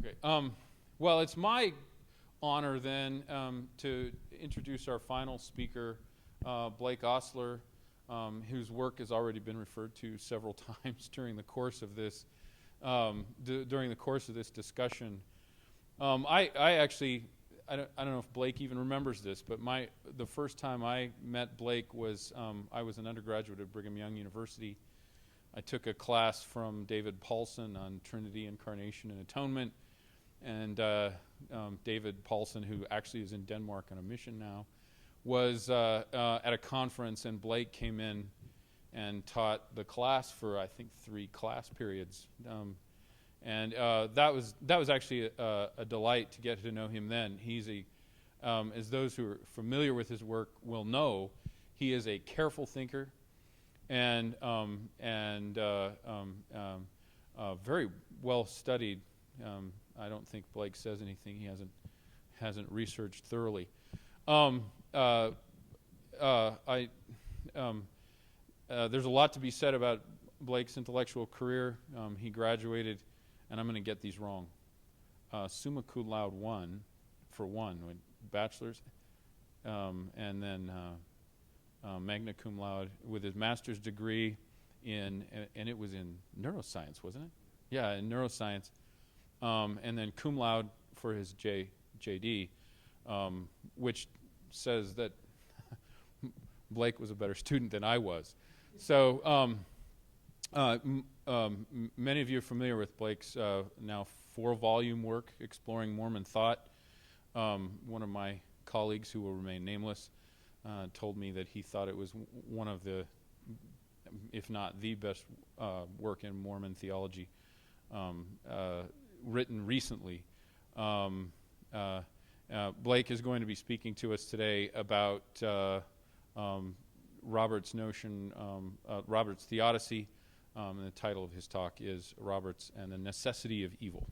Okay. Well, it's my honor then to introduce our final speaker, Blake Ostler, whose work has already been referred to several times during the course of this discussion. I don't know if Blake even remembers this, but the first time I met Blake was I was an undergraduate at Brigham Young University. I took a class from David Paulson on Trinity, Incarnation, and Atonement. And David Paulson, who actually is in Denmark on a mission now, was at a conference, and Blake came in and taught the class for, I think, 3 class periods. And that was actually a delight to get to know him then. He's as those who are familiar with his work will know, he is a careful thinker and very well studied. I don't think Blake says anything he hasn't researched thoroughly. There's a lot to be said about Blake's intellectual career. He graduated, and I'm going to get these wrong, summa cum laude with bachelor's, and then magna cum laude with his master's degree and it was in neuroscience, wasn't it? Yeah, in neuroscience. And then cum laude for his JD, which says that Blake was a better student than I was. So many of you are familiar with Blake's now 4-volume work exploring Mormon thought. One of my colleagues, who will remain nameless, told me that he thought it was one of the, if not the best work in Mormon theology written recently. Blake is going to be speaking to us today about Robert's notion, Robert's Theodicy, and the title of his talk is Robert's and the Necessity of Evil.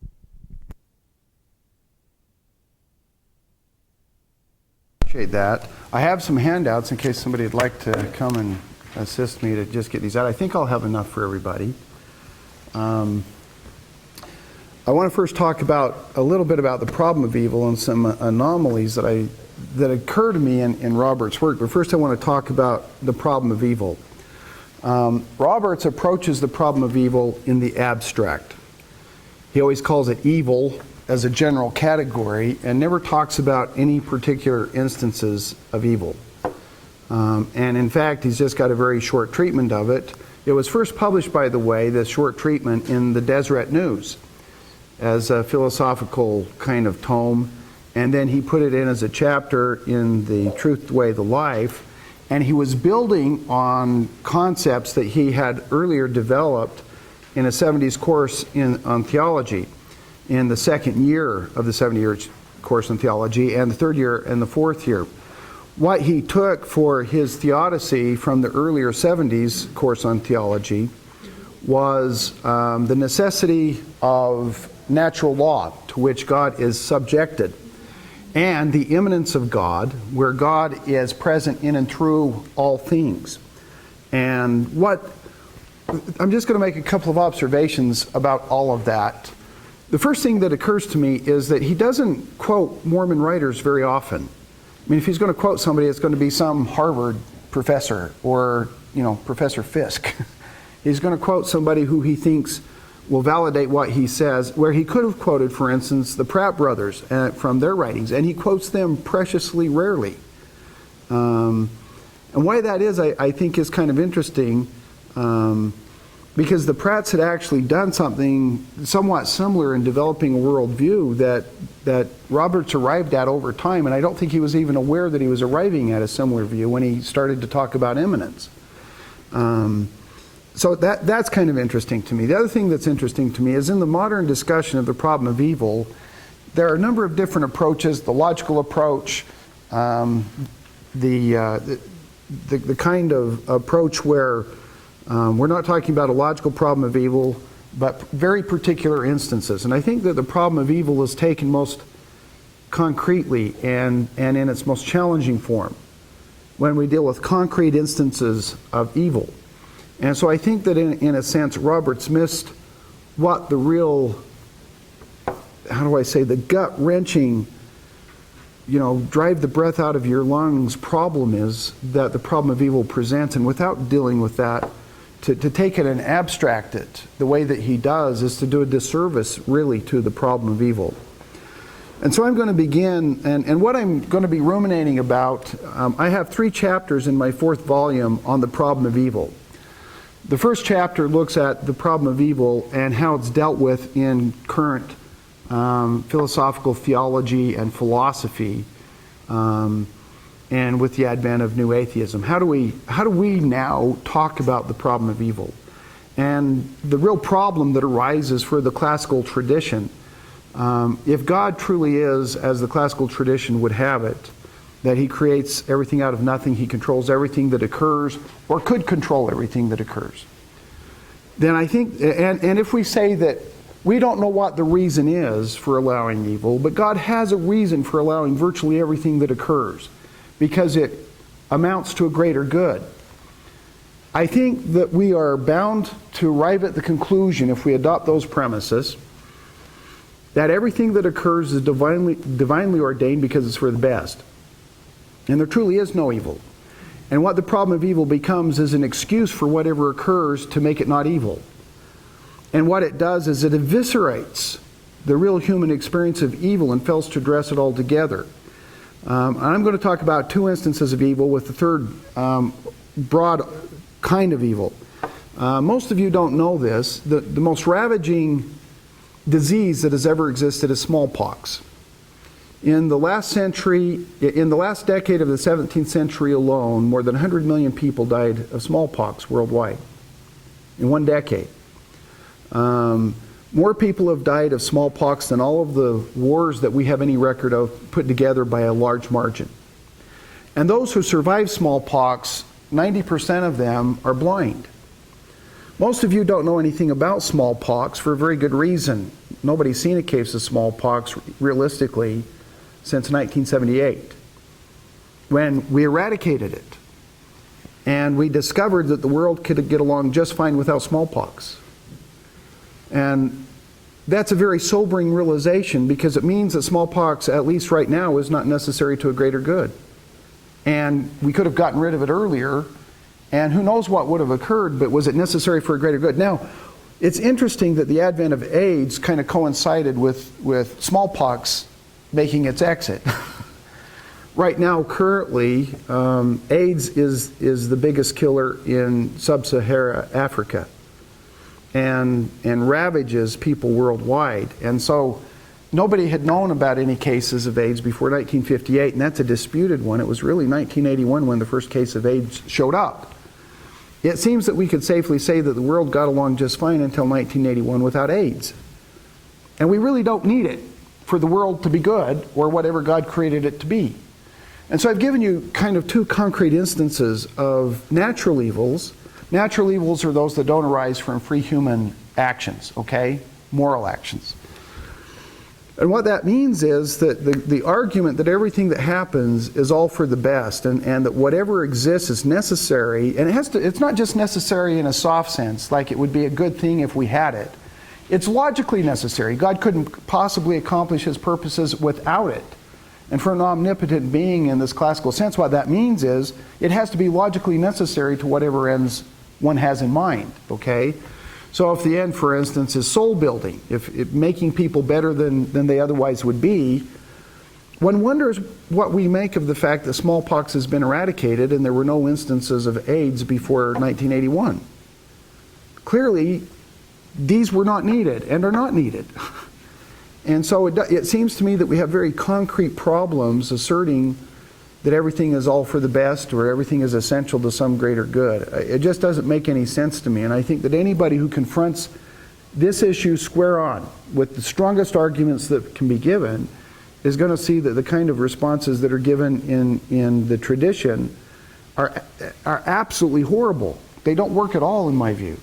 Appreciate that. I have some handouts in case somebody would like to come and assist me to just get these out. I think I'll have enough for everybody. I want to first talk about a little bit about the problem of evil and some anomalies that occur to me in Robert's work. But first I want to talk about the problem of evil. Roberts approaches the problem of evil in the abstract. He always calls it evil as a general category and never talks about any particular instances of evil. And in fact, he's just got a very short treatment of it. It was first published, by the way, this short treatment in the Deseret News as a philosophical kind of tome, and then he put it in as a chapter in the Truth, the Way, the Life, and he was building on concepts that he had earlier developed in a 70s course on theology, in the second year of the 70-year course on theology, and the third year and the fourth year. What he took for his theodicy from the earlier 70s course on theology was the necessity of natural law to which God is subjected, and the immanence of God, where God is present in and through all things. And I'm just going to make a couple of observations about all of that. The first thing that occurs to me is that he doesn't quote Mormon writers very often. I mean, if he's going to quote somebody, it's going to be some Harvard professor or, Professor Fisk. He's going to quote somebody who he thinks will validate what he says, where he could have quoted, for instance, the Pratt brothers from their writings, and he quotes them preciously rarely. And why that is, I think, is kind of interesting, because the Pratts had actually done something somewhat similar in developing a worldview that Roberts arrived at over time, and I don't think he was even aware that he was arriving at a similar view when he started to talk about immanence. So that's kind of interesting to me. The other thing that's interesting to me is in the modern discussion of the problem of evil, there are a number of different approaches: the logical approach, the kind of approach where we're not talking about a logical problem of evil, but very particular instances. And I think that the problem of evil is taken most concretely and in its most challenging form when we deal with concrete instances of evil. And so I think that in a sense, Roberts missed what the real how do I say, the gut-wrenching, drive the breath out of your lungs problem is that the problem of evil presents, and without dealing with that, to take it and abstract it the way that he does is to do a disservice, really, to the problem of evil. And so I'm going to begin, and what I'm going to be ruminating about, I have 3 chapters in my 4th volume on the problem of evil. The first chapter looks at the problem of evil and how it's dealt with in current philosophical theology and philosophy, and with the advent of new atheism. How do we now talk about the problem of evil? And the real problem that arises for the classical tradition, if God truly is, as the classical tradition would have it, that he creates everything out of nothing, he controls everything that occurs, or could control everything that occurs, then I think, and if we say that we don't know what the reason is for allowing evil, but God has a reason for allowing virtually everything that occurs, because it amounts to a greater good. I think that we are bound to arrive at the conclusion, if we adopt those premises, that everything that occurs is divinely ordained because it's for the best. And there truly is no evil. And what the problem of evil becomes is an excuse for whatever occurs to make it not evil. And what it does is it eviscerates the real human experience of evil and fails to address it altogether. I'm going to talk about 2 instances of evil, with the third broad kind of evil. Most of you don't know this. The most ravaging disease that has ever existed is smallpox. In the last century, in the last decade of the 17th century alone, more than 100 million people died of smallpox worldwide in 1 decade. More people have died of smallpox than all of the wars that we have any record of put together by a large margin. And those who survive smallpox, 90% of them are blind. Most of you don't know anything about smallpox for a very good reason. Nobody's seen a case of smallpox realistically since 1978, when we eradicated it. And we discovered that the world could get along just fine without smallpox. And that's a very sobering realization, because it means that smallpox, at least right now, is not necessary to a greater good. And we could have gotten rid of it earlier, and who knows what would have occurred, but was it necessary for a greater good? Now, it's interesting that the advent of AIDS kind of coincided with smallpox making its exit. Right now, currently, AIDS is the biggest killer in sub-Saharan Africa, and ravages people worldwide. And so nobody had known about any cases of AIDS before 1958, and that's a disputed one. It was really 1981 when the first case of AIDS showed up. It seems that we could safely say that the world got along just fine until 1981 without AIDS. And we really don't need it for the world to be good, or whatever God created it to be. And so I've given you kind of 2 concrete instances of natural evils. Natural evils are those that don't arise from free human actions, okay? Moral actions. And what that means is that the argument that everything that happens is all for the best, and that whatever exists is necessary, and it's not just necessary in a soft sense, like it would be a good thing if we had it. It's logically necessary. God couldn't possibly accomplish his purposes without it. And for an omnipotent being in this classical sense, what that means is it has to be logically necessary to whatever ends one has in mind, okay? So if the end, for instance, is soul building, if making people better than they otherwise would be, one wonders what we make of the fact that smallpox has been eradicated and there were no instances of AIDS before 1981. Clearly, these were not needed and are not needed. And so it seems to me that we have very concrete problems asserting that everything is all for the best or everything is essential to some greater good. It just doesn't make any sense to me. And I think that anybody who confronts this issue square on with the strongest arguments that can be given is going to see that the kind of responses that are given in the tradition are absolutely horrible. They don't work at all in my view.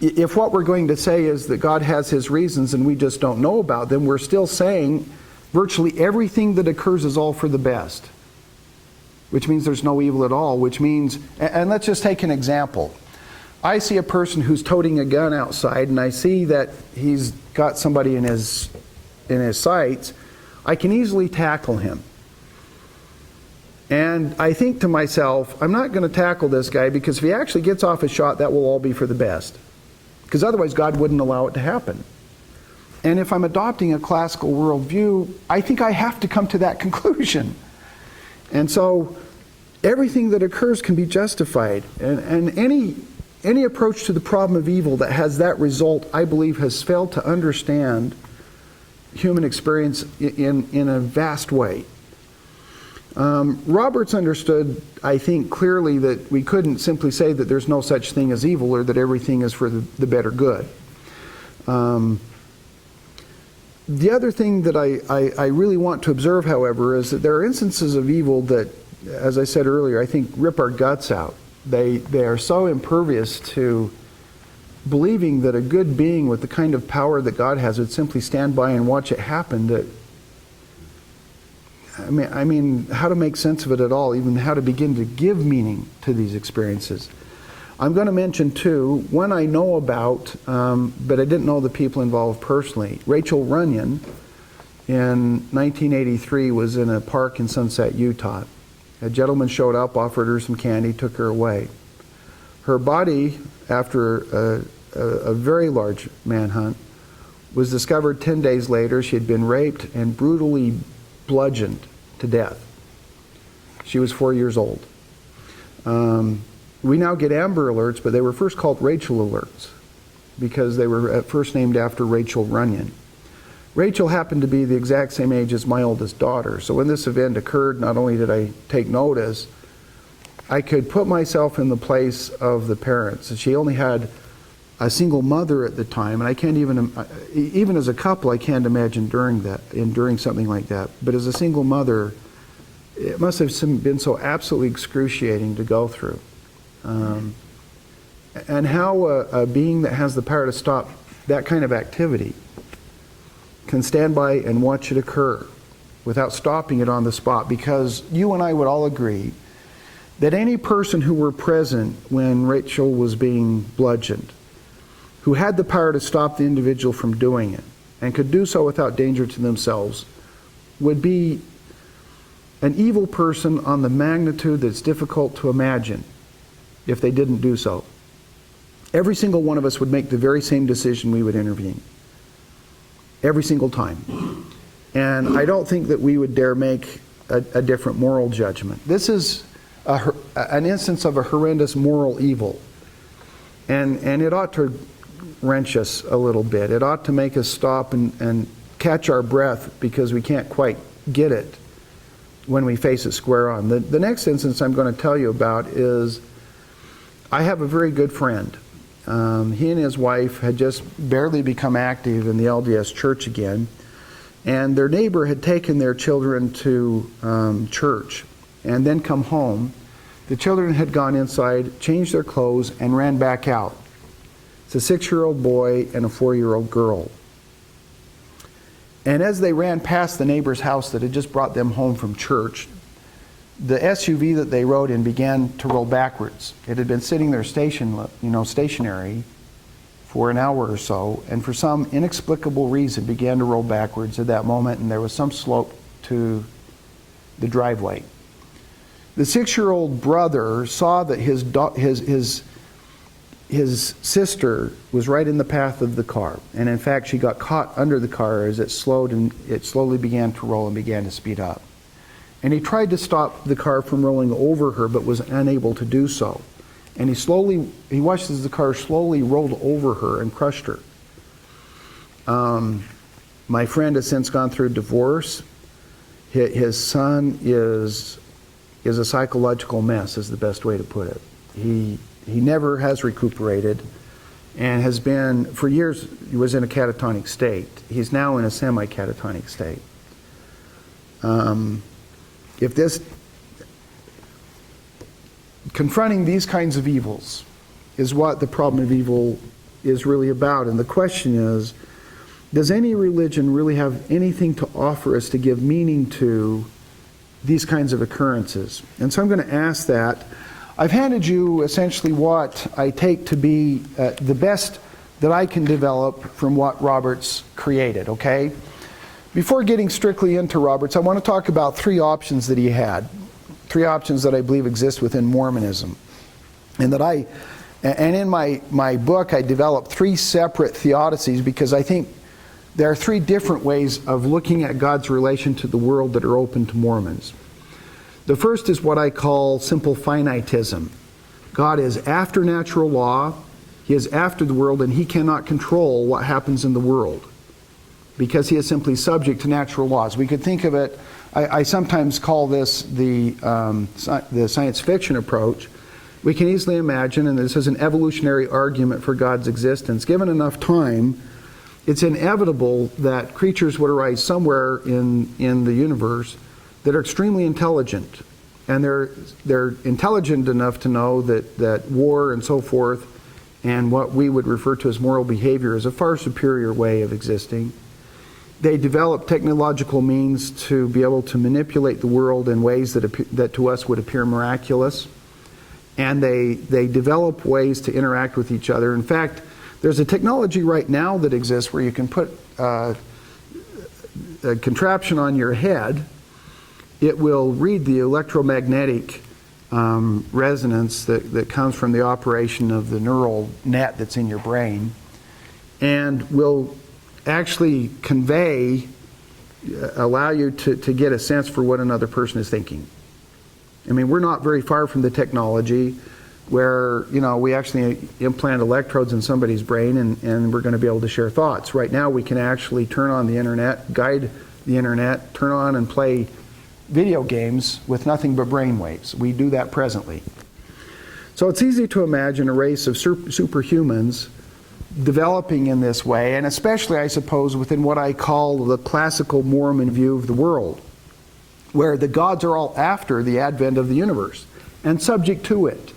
If what we're going to say is that God has his reasons and we just don't know about them, we're still saying virtually everything that occurs is all for the best, which means there's no evil at all, which means, and let's just take an example. I see a person who's toting a gun outside, and I see that he's got somebody in his sights, I can easily tackle him. And I think to myself, I'm not going to tackle this guy, because if he actually gets off a shot, that will all be for the best. Because otherwise God wouldn't allow it to happen. And if I'm adopting a classical worldview, I think I have to come to that conclusion. And so everything that occurs can be justified. And any approach to the problem of evil that has that result, I believe, has failed to understand human experience in a vast way. Roberts understood, I think, clearly that we couldn't simply say that there's no such thing as evil, or that everything is for the better good. The other thing that I really want to observe, however, is that there are instances of evil that, as I said earlier, I think rip our guts out. They are so impervious to believing that a good being with the kind of power that God has would simply stand by and watch it happen, that I mean, how to make sense of it at all, even how to begin to give meaning to these experiences. I'm going to mention two, one I know about, but I didn't know the people involved personally. Rachel Runyon, in 1983, was in a park in Sunset, Utah. A gentleman showed up, offered her some candy, took her away. Her body, after a very large manhunt, was discovered 10 days later. She had been raped and brutally bludgeoned to death. She was 4 years old. We now get Amber Alerts, but they were first called Rachel Alerts because they were at first named after Rachel Runyon. Rachel happened to be the exact same age as my oldest daughter, so when this event occurred, not only did I take notice, I could put myself in the place of the parents. She only had a single mother at the time, and I can't even as a couple, I can't imagine enduring something like that. But as a single mother, it must have been so absolutely excruciating to go through. And how a being that has the power to stop that kind of activity can stand by and watch it occur without stopping it on the spot, because you and I would all agree that any person who were present when Rachel was being bludgeoned, who had the power to stop the individual from doing it, and could do so without danger to themselves, would be an evil person on the magnitude that's difficult to imagine if they didn't do so. Every single one of us would make the very same decision. We would intervene. Every single time. And I don't think that we would dare make a different moral judgment. This is an instance of a horrendous moral evil. And it ought to wrench us a little bit. It ought to make us stop and catch our breath, because we can't quite get it when we face it square on. The next instance I'm going to tell you about is, I have a very good friend. He and his wife had just barely become active in the LDS church again, and their neighbor had taken their children to church and then come home. The children had gone inside, changed their clothes, and ran back out. It's a 6-year-old boy and a 4-year-old girl. And as they ran past the neighbor's house that had just brought them home from church, the SUV that they rode in began to roll backwards. It had been sitting there stationary for an hour or so, and for some inexplicable reason began to roll backwards at that moment, and there was some slope to the driveway. The 6-year-old brother saw that his sister was right in the path of the car, and in fact she got caught under the car as it slowed, and it slowly began to roll and began to speed up. And he tried to stop the car from rolling over her, but was unable to do so. And he watched as the car slowly rolled over her and crushed her. My friend has since gone through divorce. His son is a psychological mess, is the best way to put it. He never has recuperated, and has been, for years, he was in a catatonic state. He's now in a semi-catatonic state. Confronting these kinds of evils is what the problem of evil is really about. And the question is, does any religion really have anything to offer us to give meaning to these kinds of occurrences? And so I'm going to ask that. I've handed you essentially what I take to be the best that I can develop from what Roberts created, okay? Before getting strictly into Roberts, I want to talk about three options that he had, three options that I believe exist within Mormonism. And in my book, I developed three separate theodicies because I think there are three different ways of looking at God's relation to the world that are open to Mormons. The first is what I call simple finitism. God is after natural law, he is after the world, and he cannot control what happens in the world because he is simply subject to natural laws. We could think of it, I sometimes call this the science fiction approach. We can easily imagine, and this is an evolutionary argument for God's existence, given enough time, it's inevitable that creatures would arise somewhere in the universe that are extremely intelligent. And they're intelligent enough to know that war and so forth and what we would refer to as moral behavior is a far superior way of existing. They develop technological means to be able to manipulate the world in ways that to us would appear miraculous. And they develop ways to interact with each other. In fact, there's a technology right now that exists where you can put a contraption on your head. It will read the electromagnetic resonance that comes from the operation of the neural net that's in your brain, and will actually allow you to get a sense for what another person is thinking. I mean, we're not very far from the technology where, we actually implant electrodes in somebody's brain and we're going to be able to share thoughts. Right now we can actually turn on the internet, guide the internet, turn on and play video games with nothing but brain waves. We do that presently. So it's easy to imagine a race of superhumans developing in this way, and especially, I suppose, within what I call the classical Mormon view of the world, where the gods are all after the advent of the universe and subject to it.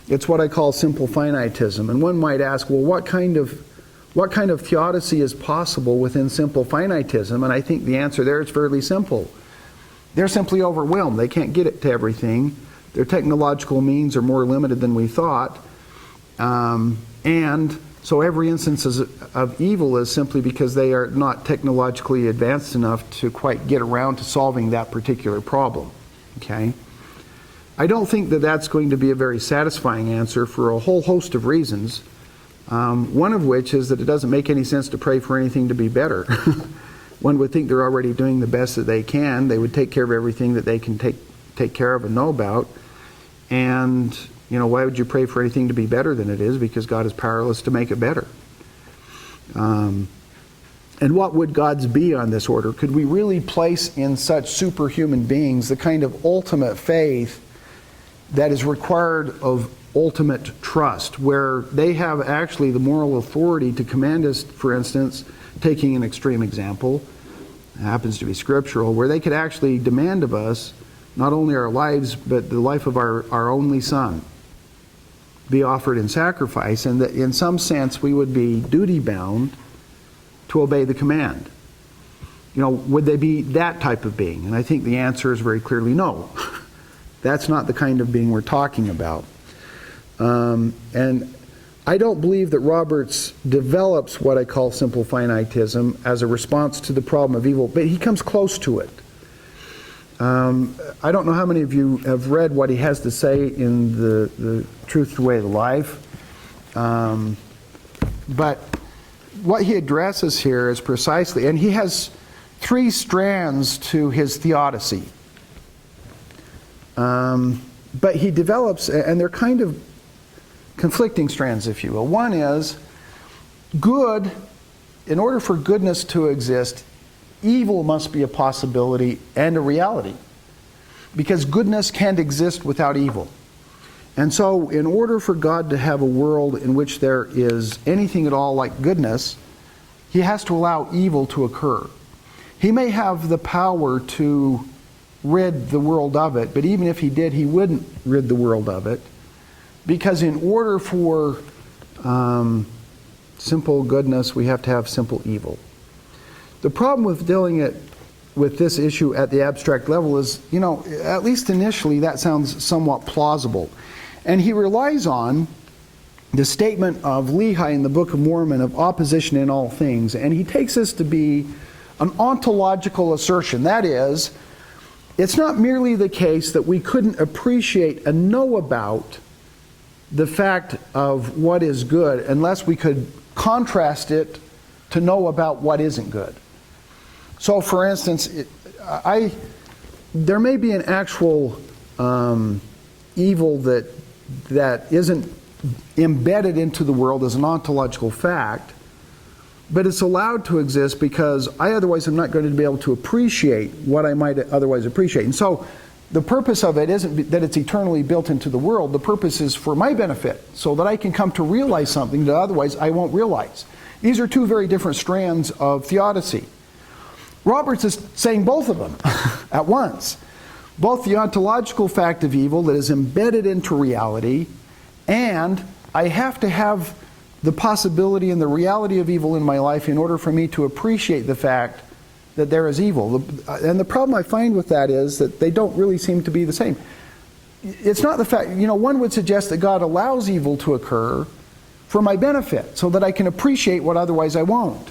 It's what I call simple finitism. And one might ask, well, what kind of theodicy is possible within simple finitism? And I think the answer there is fairly simple. They're simply overwhelmed. They can't get it to everything. Their technological means are more limited than we thought. And so every instance of evil is simply because they are not technologically advanced enough to quite get around to solving that particular problem. Okay? I don't think that that's going to be a very satisfying answer for a whole host of reasons. One of which is that it doesn't make any sense to pray for anything to be better. One would think they're already doing the best that they can. They would take care of everything that they can take care of and know about. And, why would you pray for anything to be better than it is? Because God is powerless to make it better. And what would God's be on this order? Could we really place in such superhuman beings the kind of ultimate faith that is required of ultimate trust, where they have actually the moral authority to command us, for instance, taking an extreme example, it happens to be scriptural, where they could actually demand of us not only our lives, but the life of our only son be offered in sacrifice, and that in some sense we would be duty-bound to obey the command. Would they be that type of being? And I think the answer is very clearly no. That's not the kind of being we're talking about. And I don't believe that Roberts develops what I call simple finitism as a response to the problem of evil, but he comes close to it. I don't know how many of you have read what he has to say in the Truth, the Way, the Life, but what he addresses here is precisely, and he has three strands to his theodicy. But he develops, and they're kind of conflicting strands, if you will. One is good. In order for goodness to exist, evil must be a possibility and a reality, because goodness can't exist without evil. And so in order for God to have a world in which there is anything at all like goodness, he has to allow evil to occur. He may have the power to rid the world of it, but even if he did, he wouldn't rid the world of it, because in order for simple goodness, we have to have simple evil. The problem with dealing with this issue at the abstract level is, at least initially that sounds somewhat plausible. And he relies on the statement of Lehi in the Book of Mormon of opposition in all things. And he takes this to be an ontological assertion. That is, it's not merely the case that we couldn't appreciate and know about the fact of what is good unless we could contrast it to know about what isn't good. So, for instance, there may be an actual evil that isn't embedded into the world as an ontological fact, but it's allowed to exist because I otherwise am not going to be able to appreciate what I might otherwise appreciate. And so the purpose of it isn't that it's eternally built into the world. The purpose is for my benefit, so that I can come to realize something that otherwise I won't realize. These are two very different strands of theodicy. Roberts is saying both of them at once. Both the ontological fact of evil that is embedded into reality, and I have to have the possibility and the reality of evil in my life in order for me to appreciate the fact that there is evil. And the problem I find with that is that they don't really seem to be the same. It's not the fact, one would suggest that God allows evil to occur for my benefit, so that I can appreciate what otherwise I won't.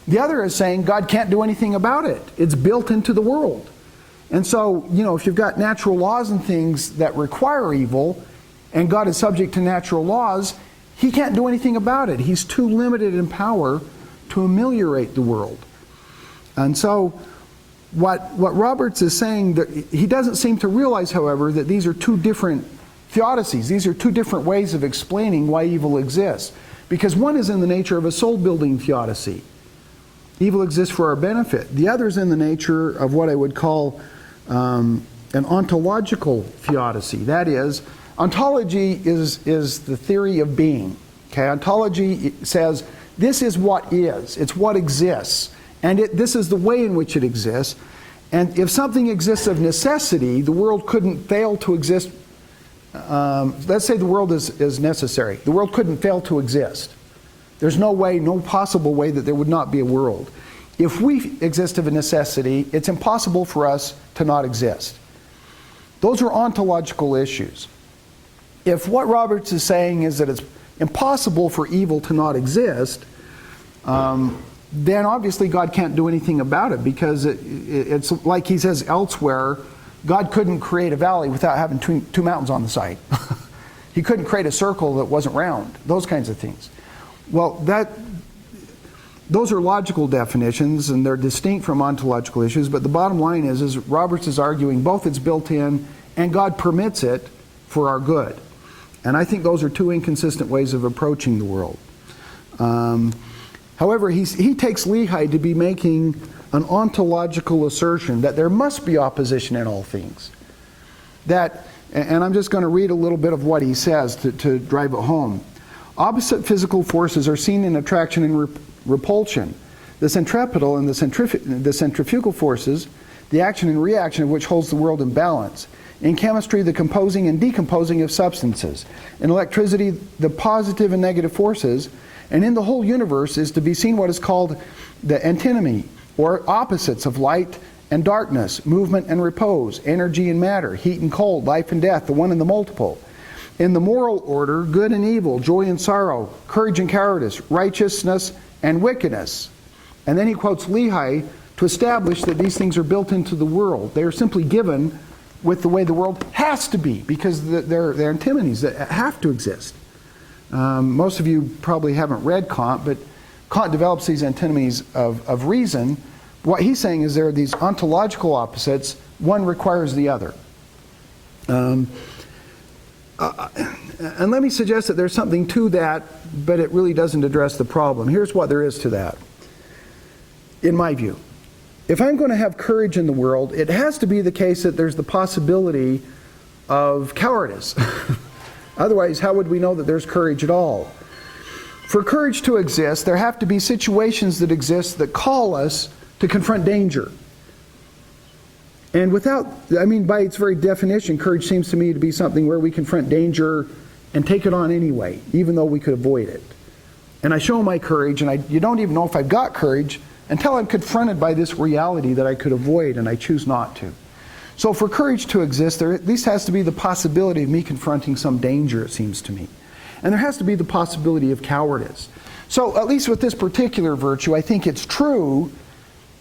The other is saying God can't do anything about it. It's built into the world. And so, if you've got natural laws and things that require evil, and God is subject to natural laws, he can't do anything about it. He's too limited in power to ameliorate the world. And so, what Roberts is saying, that he doesn't seem to realize, however, that these are two different theodicies. These are two different ways of explaining why evil exists. Because one is in the nature of a soul-building theodicy. Evil exists for our benefit. The other is in the nature of what I would call an ontological theodicy. That is, ontology is the theory of being. Okay? Ontology says this is what is. It's what exists. And this is the way in which it exists. And if something exists of necessity, the world couldn't fail to exist. Let's say the world is necessary. The world couldn't fail to exist. There's no way, no possible way that there would not be a world. If we exist of a necessity, it's impossible for us to not exist. Those are ontological issues. If what Roberts is saying is that it's impossible for evil to not exist, then obviously God can't do anything about it, because it's like he says elsewhere, God couldn't create a valley without having two mountains on the side. He couldn't create a circle that wasn't round, those kinds of things. Well, those are logical definitions, and they're distinct from ontological issues, but the bottom line is Roberts is arguing both it's built in and God permits it for our good. And I think those are two inconsistent ways of approaching the world. However, he takes Lehi to be making an ontological assertion that there must be opposition in all things. And I'm just going to read a little bit of what he says to drive it home. Opposite physical forces are seen in attraction and repulsion. The centripetal and the centrifugal forces, the action and reaction of which holds the world in balance. In chemistry, the composing and decomposing of substances. In electricity, the positive and negative forces. And in the whole universe is to be seen what is called the antinomy, or opposites of light and darkness, movement and repose, energy and matter, heat and cold, life and death, the one and the multiple. In the moral order, good and evil, joy and sorrow, courage and cowardice, righteousness and wickedness. And then he quotes Lehi to establish that these things are built into the world. They are simply given with the way the world has to be, because they're antinomies that have to exist. Most of you probably haven't read Kant, but Kant develops these antinomies of reason. What he's saying is there are these ontological opposites. One requires the other. And let me suggest that there's something to that, but it really doesn't address the problem. Here's what there is to that, in my view. If I'm going to have courage in the world, it has to be the case that there's the possibility of cowardice. Otherwise, how would we know that there's courage at all? For courage to exist, there have to be situations that exist that call us to confront danger. And by its very definition, courage seems to me to be something where we confront danger and take it on anyway, even though we could avoid it. And I show my courage, and you don't even know if I've got courage until I'm confronted by this reality that I could avoid, and I choose not to. So for courage to exist, there at least has to be the possibility of me confronting some danger, it seems to me. And there has to be the possibility of cowardice. So at least with this particular virtue, I think it's true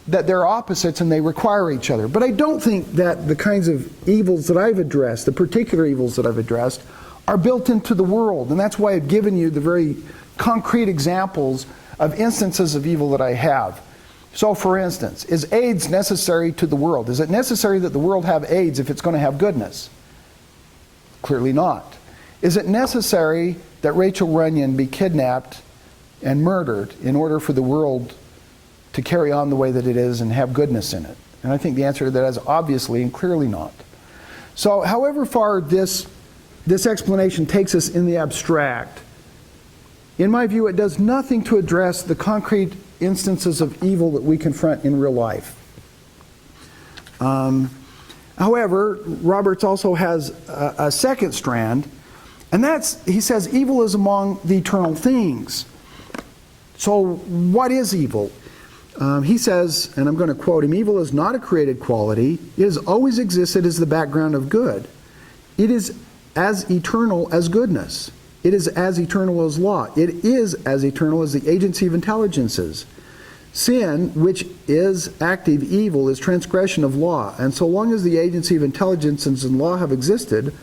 that they're opposites and they require each other. But I don't think that the kinds of evils that I've addressed, the particular evils that I've addressed, are built into the world. And that's why I've given you the very concrete examples of instances of evil that I have. So for instance, is AIDS necessary to the world? Is it necessary that the world have AIDS if it's going to have goodness? Clearly not. Is it necessary that Rachel Runyon be kidnapped and murdered in order for the world to carry on the way that it is and have goodness in it? And I think the answer to that is obviously and clearly not. So however far this explanation takes us in the abstract, in my view, it does nothing to address the concrete instances of evil that we confront in real life. However, Roberts also has a second strand, and that's, he says, evil is among the eternal things. So what is evil? He says, and I'm going to quote him, evil is not a created quality. It has always existed as the background of good. It is as eternal as goodness. It is as eternal as law. It is as eternal as the agency of intelligences. Sin, which is active evil, is transgression of law. And so long as the agency of intelligences and law have existed,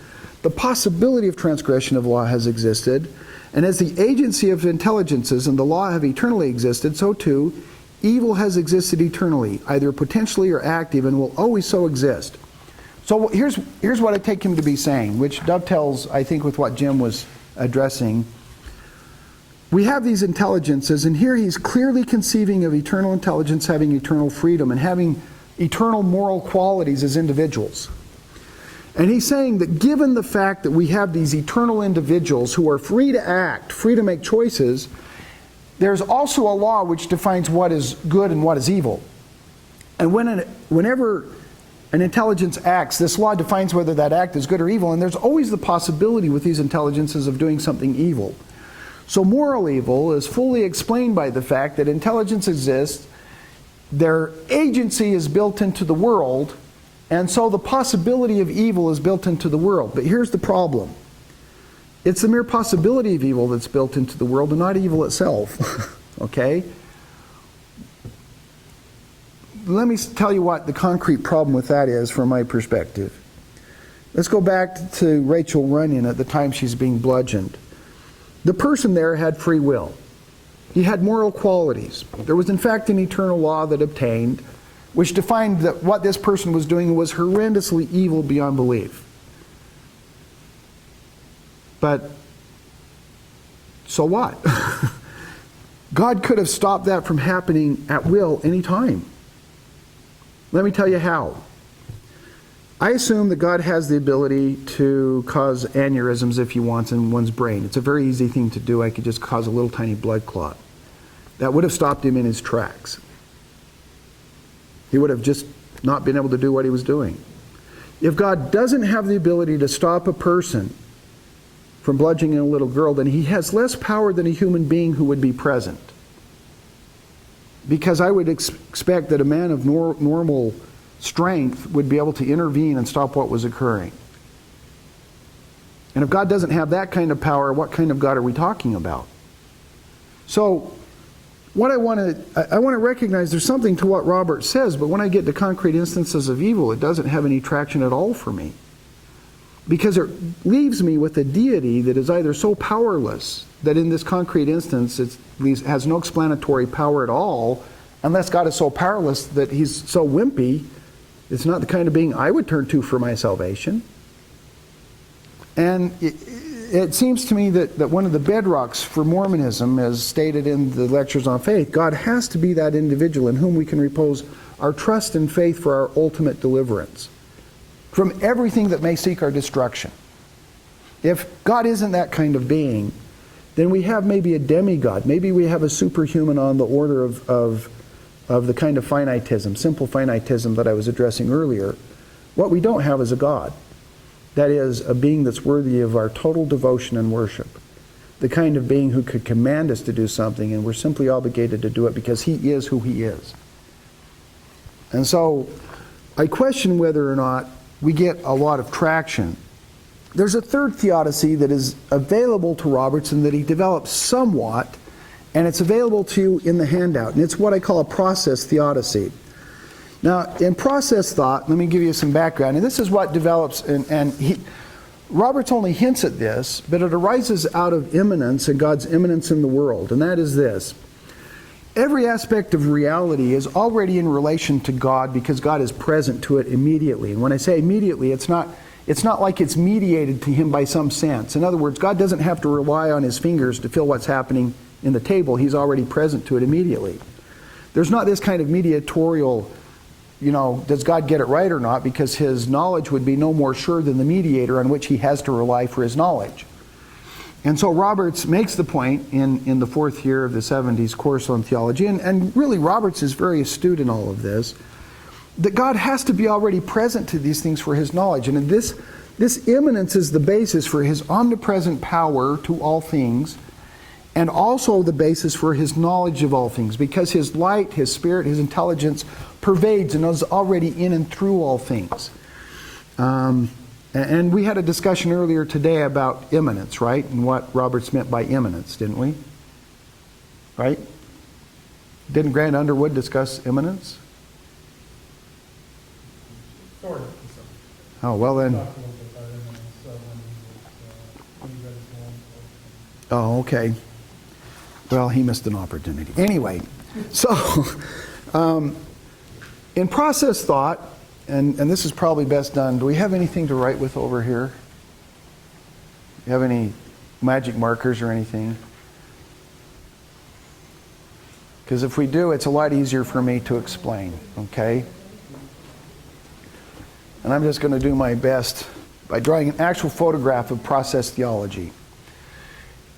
the possibility of transgression of law has existed. And as the agency of intelligences and the law have eternally existed, so too, evil has existed eternally, either potentially or active, and will always so exist. So here's what I take him to be saying, which dovetails, I think, with what Jim was addressing. We have these intelligences, and here he's clearly conceiving of eternal intelligence having eternal freedom and having eternal moral qualities as individuals. And he's saying that given the fact that we have these eternal individuals who are free to act, free to make choices, there's also a law which defines what is good and what is evil. And whenever an intelligence acts, this law defines whether that act is good or evil, and there's always the possibility with these intelligences of doing something evil. So moral evil is fully explained by the fact that intelligence exists, their agency is built into the world, and so the possibility of evil is built into the world. But here's the problem. It's the mere possibility of evil that's built into the world and not evil itself. Okay? Let me tell you what the concrete problem with that is from my perspective. Let's go back to Rachel Runyon at the time she's being bludgeoned. The person there had free will. He had moral qualities. There was in fact an eternal law that obtained, which defined that what this person was doing was horrendously evil beyond belief. But so what? God could have stopped that from happening at will any time. Let me tell you how. I assume that God has the ability to cause aneurysms if he wants in one's brain. It's a very easy thing to do. I could just cause a little tiny blood clot. That would have stopped him in his tracks. He would have just not been able to do what he was doing. If God doesn't have the ability to stop a person from bludgeoning a little girl, then he has less power than a human being who would be present. Because I would expect that a man of normal strength would be able to intervene and stop what was occurring. And if God doesn't have that kind of power, what kind of God are we talking about? So what I want to recognize there's something to what Robert says, but when I get to concrete instances of evil, it doesn't have any traction at all for me. Because it leaves me with a deity that is either so powerless that in this concrete instance it has no explanatory power at all, unless God is so powerless that he's so wimpy, it's not the kind of being I would turn to for my salvation. And it seems to me that one of the bedrocks for Mormonism, as stated in the Lectures on Faith, God has to be that individual in whom we can repose our trust and faith for our ultimate deliverance from everything that may seek our destruction. If God isn't that kind of being, then we have maybe a demigod. Maybe we have a superhuman on the order of the kind of finitism, simple finitism that I was addressing earlier. What we don't have is a God. That is, a being that's worthy of our total devotion and worship. The kind of being who could command us to do something and we're simply obligated to do it because he is who he is. And so I question whether or not we get a lot of traction. There's a third theodicy that is available to Roberts and that he developed somewhat, and it's available to you in the handout, and it's what I call a process theodicy. Now, in process thought, let me give you some background, and this is what develops, Roberts only hints at this, but it arises out of immanence and God's immanence in the world, and that is this. Every aspect of reality is already in relation to God because God is present to it immediately. And when I say immediately, it's not like it's mediated to him by some sense. In other words, God doesn't have to rely on his fingers to feel what's happening in the table. He's already present to it immediately. There's not this kind of mediatorial, does God get it right or not, because his knowledge would be no more sure than the mediator on which he has to rely for his knowledge. And so Roberts makes the point in the fourth year of the 70s course on theology, and really Roberts is very astute in all of this, that God has to be already present to these things for his knowledge. And this immanence is the basis for his omnipresent power to all things, and also the basis for his knowledge of all things, because his light, his spirit, his intelligence pervades and is already in and through all things. And we had a discussion earlier today about immanence, right? And what Roberts meant by immanence, didn't we? Right? Didn't Grant Underwood discuss immanence? Sort of. Oh, well then. Talked a little bit about imminence when he was Oh, okay. Well, he missed an opportunity. Anyway, so in process thought, and this is probably best done, do we have anything to write with over here? You have any magic markers or anything? Because if we do, it's a lot easier for me to explain, okay? And I'm just going to do my best by drawing an actual photograph of process theology.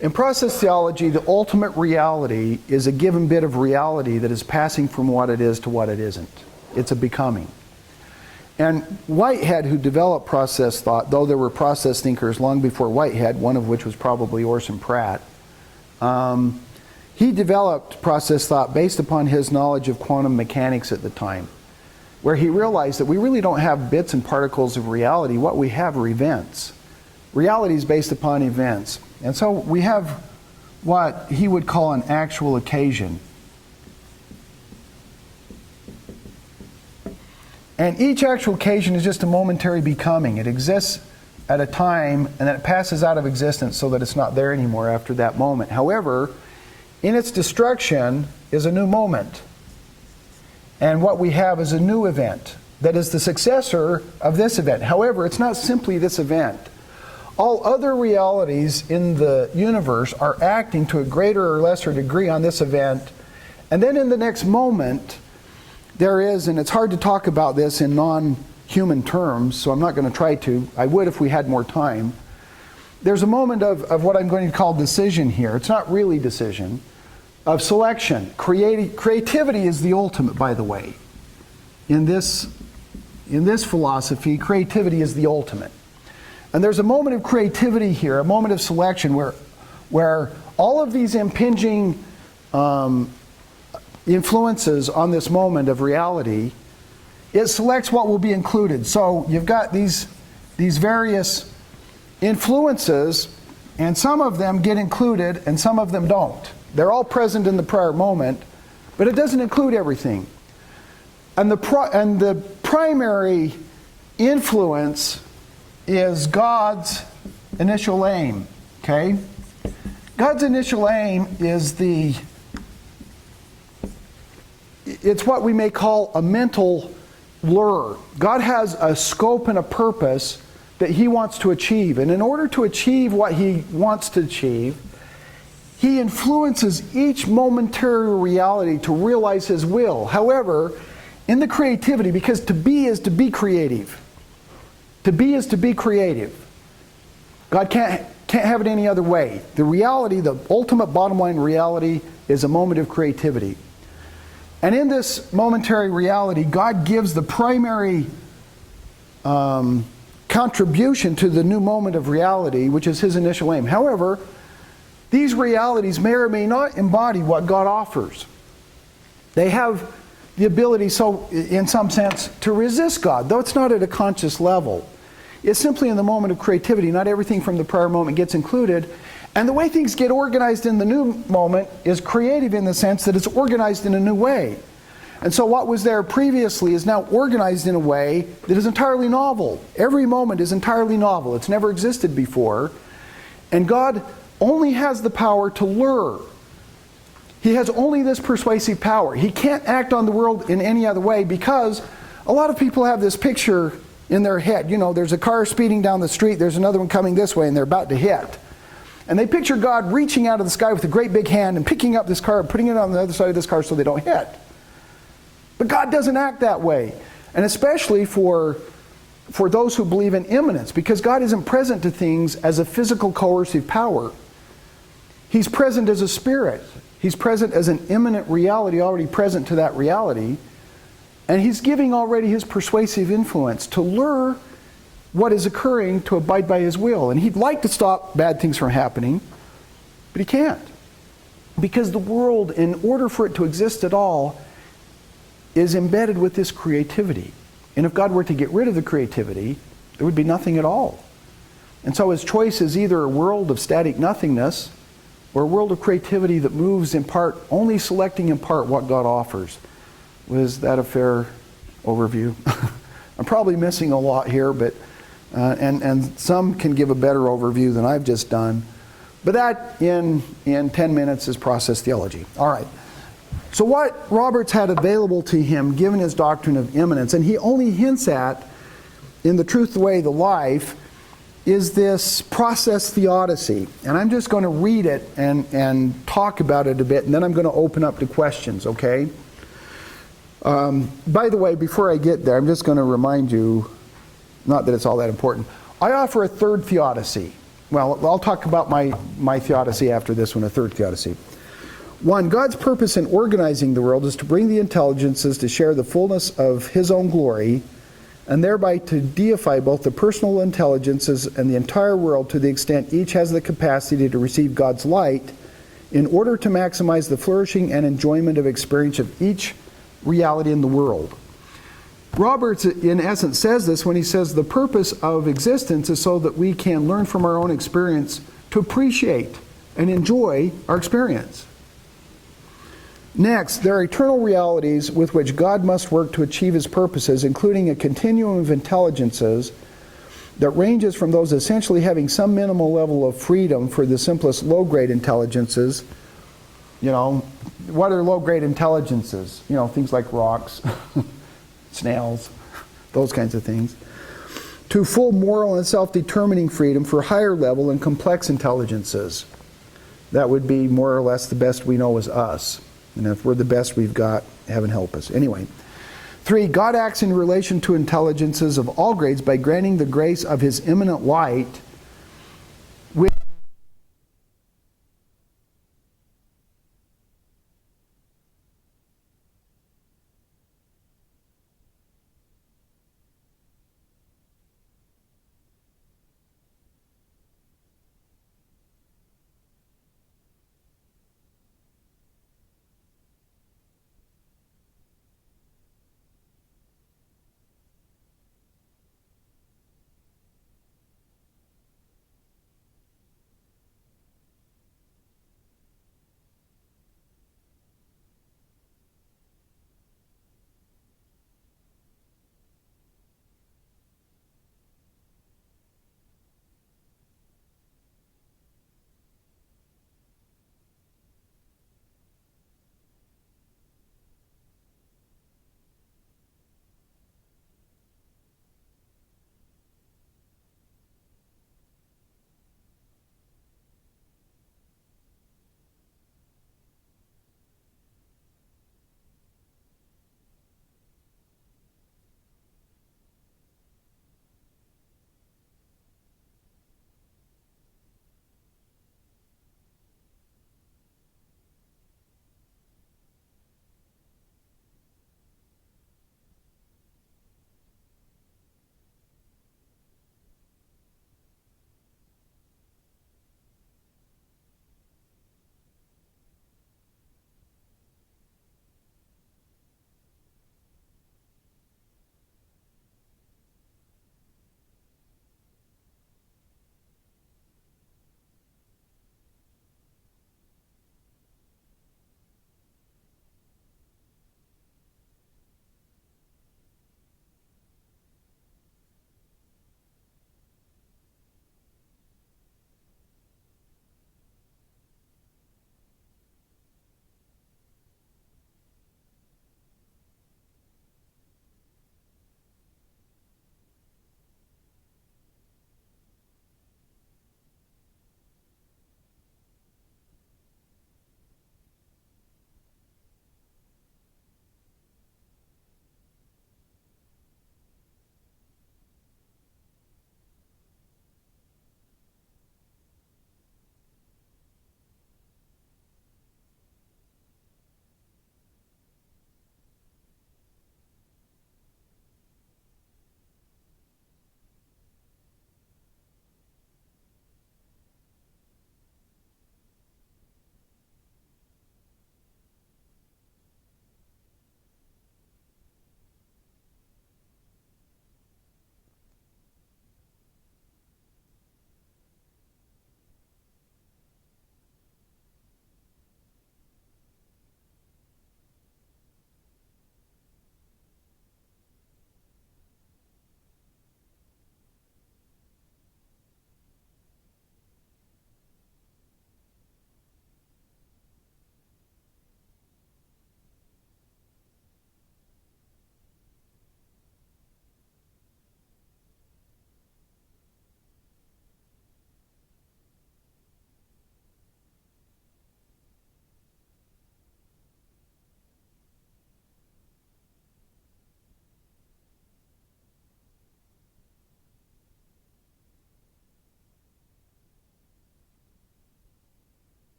In process theology, the ultimate reality is a given bit of reality that is passing from what it is to what it isn't. It's a becoming. And Whitehead, who developed process thought, though there were process thinkers long before Whitehead, one of which was probably Orson Pratt, he developed process thought based upon his knowledge of quantum mechanics at the time, where he realized that we really don't have bits and particles of reality. What we have are events. Reality is based upon events. And so we have what he would call an actual occasion. And each actual occasion is just a momentary becoming. It exists at a time, and then it passes out of existence so that it's not there anymore after that moment. However, in its destruction is a new moment. And what we have is a new event that is the successor of this event. However, it's not simply this event. All other realities in the universe are acting to a greater or lesser degree on this event. And then in the next moment, there is, and it's hard to talk about this in non-human terms, so I'm not going to try to. I would if we had more time. There's a moment of what I'm going to call decision here. It's not really decision. Of selection. Creativity is the ultimate, by the way. In this philosophy, creativity is the ultimate. And there's a moment of creativity here, a moment of selection where all of these impinging influences on this moment of reality, it selects what will be included. So you've got these various influences, and some of them get included and some of them don't. They're all present in the prior moment, but it doesn't include everything. And the primary influence is God's initial aim, okay? God's initial aim is it's what we may call a mental lure. God has a scope and a purpose that he wants to achieve. And in order to achieve what he wants to achieve, he influences each momentary reality to realize his will. However, in the creativity, because to be is to be creative. To be is to be creative. God can't have it any other way. The reality, the ultimate bottom line reality, is a moment of creativity. And in this momentary reality, God gives the primary contribution to the new moment of reality, which is his initial aim. However, these realities may or may not embody what God offers. They have the ability, so in some sense, to resist God, though it's not at a conscious level. It's simply in the moment of creativity. Not everything from the prior moment gets included. And the way things get organized in the new moment is creative in the sense that it's organized in a new way. And so what was there previously is now organized in a way that is entirely novel. Every moment is entirely novel. It's never existed before. And God only has the power to lure. He has only this persuasive power. He can't act on the world in any other way, because a lot of people have this picture in their head. You know, there's a car speeding down the street, there's another one coming this way, and they're about to hit. And they picture God reaching out of the sky with a great big hand and picking up this car and putting it on the other side of this car so they don't hit. But God doesn't act that way. And especially for those who believe in immanence, because God isn't present to things as a physical coercive power. He's present as a spirit. He's present as an immanent reality, already present to that reality. And he's giving already his persuasive influence to lure what is occurring to abide by his will. And he'd like to stop bad things from happening, but he can't. Because the world, in order for it to exist at all, is embedded with this creativity. And if God were to get rid of the creativity, there would be nothing at all. And so his choice is either a world of static nothingness or a world of creativity that moves in part, only selecting in part what God offers. Was that a fair overview? I'm probably missing a lot here, but and some can give a better overview than I've just done. But that, in 10 minutes, is process theology. All right. So what Roberts had available to him, given his doctrine of immanence, and he only hints at, in The Truth, the Way, the Life, is this process theodicy. And I'm just going to read it and talk about it a bit, and then I'm going to open up to questions, okay? By the way, before I get there, I'm just going to remind you, not that it's all that important, I offer a third theodicy. Well, I'll talk about my theodicy after this one, a third theodicy. 1, God's purpose in organizing the world is to bring the intelligences to share the fullness of his own glory, and thereby to deify both the personal intelligences and the entire world to the extent each has the capacity to receive God's light, in order to maximize the flourishing and enjoyment of experience of each reality in the world. Roberts, in essence, says this when he says the purpose of existence is so that we can learn from our own experience to appreciate and enjoy our experience. Next, there are eternal realities with which God must work to achieve his purposes, including a continuum of intelligences that ranges from those essentially having some minimal level of freedom for the simplest low-grade intelligences. You know, what are low-grade intelligences? You know, things like rocks, snails, those kinds of things. To full moral and self-determining freedom for higher level and complex intelligences. That would be more or less the best we know as us. And if we're the best we've got, heaven help us. Anyway. 3, God acts in relation to intelligences of all grades by granting the grace of his immanent light, which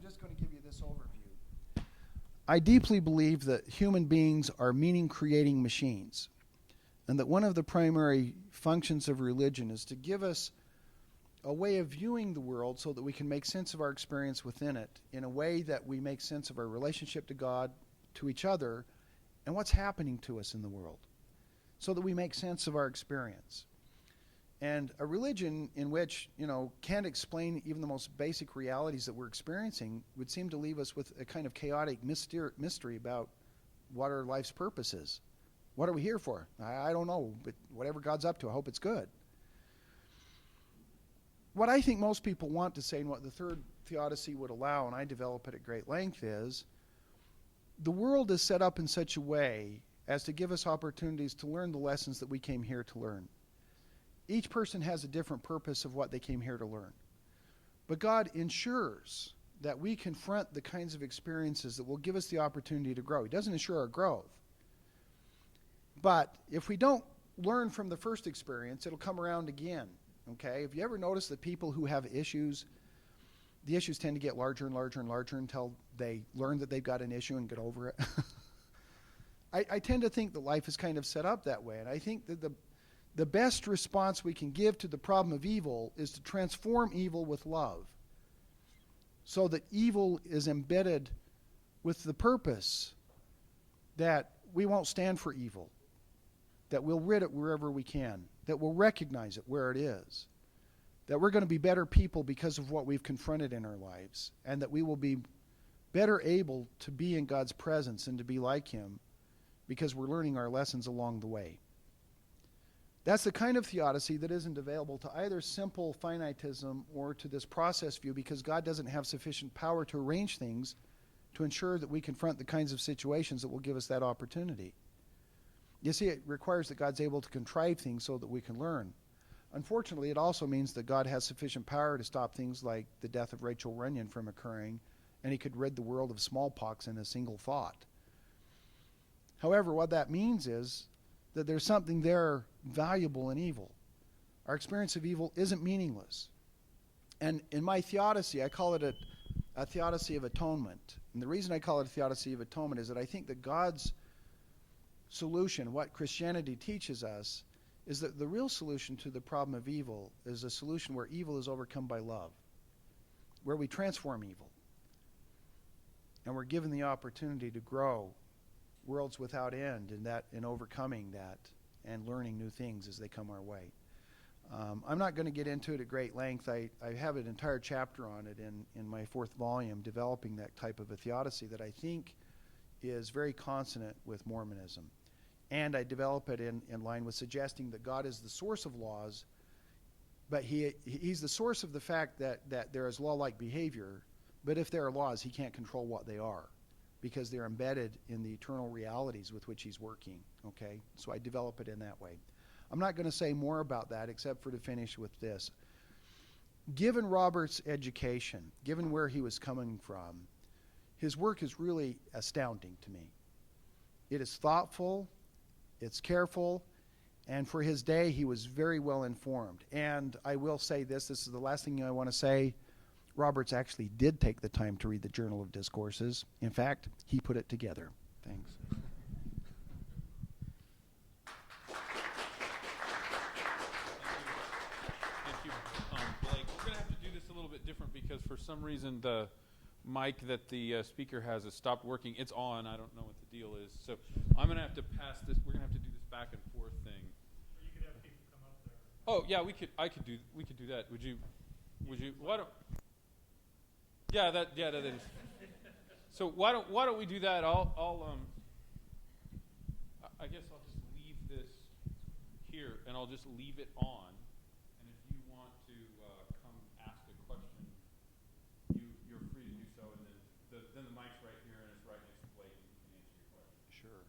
I'm just going to give you this overview. I deeply believe that human beings are meaning-creating machines, and that one of the primary functions of religion is to give us a way of viewing the world so that we can make sense of our experience within it in a way that we make sense of our relationship to God, to each other, and what's happening to us in the world, so that we make sense of our experience. And a religion in which, can't explain even the most basic realities that we're experiencing would seem to leave us with a kind of chaotic mystery about what our life's purpose is. What are we here for? I don't know, but whatever God's up to, I hope it's good. What I think most people want to say, and what the third Theodicy would allow, and I develop it at great length, is the world is set up in such a way as to give us opportunities to learn the lessons that we came here to learn. Each person has a different purpose of what they came here to learn. But God ensures that we confront the kinds of experiences that will give us the opportunity to grow. He doesn't ensure our growth. But if we don't learn from the first experience, it'll come around again. Okay? Have you ever noticed that people who have issues, the issues tend to get larger and larger and larger until they learn that they've got an issue and get over it? I tend to think that life is kind of set up that way. And I think that the best response we can give to the problem of evil is to transform evil with love, so that evil is embedded with the purpose that we won't stand for evil, that we'll rid it wherever we can, that we'll recognize it where it is, that we're going to be better people because of what we've confronted in our lives, and that we will be better able to be in God's presence and to be like Him because we're learning our lessons along the way. That's the kind of theodicy that isn't available to either simple finitism or to this process view, because God doesn't have sufficient power to arrange things to ensure that we confront the kinds of situations that will give us that opportunity. You see, it requires that God's able to contrive things so that we can learn. Unfortunately, it also means that God has sufficient power to stop things like the death of Rachel Runyon from occurring, and He could rid the world of smallpox in a single thought. However, what that means is that there's something there valuable in evil. Our experience of evil isn't meaningless. And in my theodicy, I call it a theodicy of atonement. And the reason I call it a theodicy of atonement is that I think that God's solution, what Christianity teaches us, is that the real solution to the problem of evil is a solution where evil is overcome by love, where we transform evil, and we're given the opportunity to grow worlds without end in overcoming that and learning new things as they come our way. I'm not going to get into it at great length. I have an entire chapter on it in my fourth volume, developing that type of a theodicy that I think is very consonant with Mormonism. And I develop it in line with suggesting that God is the source of laws, but He's the source of the fact that there is law-like behavior, but if there are laws, He can't control what they are, because they're embedded in the eternal realities with which He's working, okay? So I develop it in that way. I'm not going to say more about that except for to finish with this. Given Robert's education, given where he was coming from, his work is really astounding to me. It is thoughtful, it's careful, and for his day, he was very well informed. And I will say this is the last thing I want to say. Roberts actually did take the time to read the Journal of Discourses. In fact, he put it together. Thanks. Thank you, Blake. We're going to have to do this a little bit different because for some reason the mic that the speaker has stopped working. It's on. I don't know what the deal is. So I'm going to have to pass this. We're going to have to do this back and forth thing. Or you could have people come up there. Oh yeah, we could do that. Would you? Why don't? Yeah, that is. So why don't we do that? I guess I'll just leave this here, and I'll just leave it on. And if you want to come ask a question, you're free to do so. And then the mic's right here, and it's right next to Blake, and you can answer your question. Sure.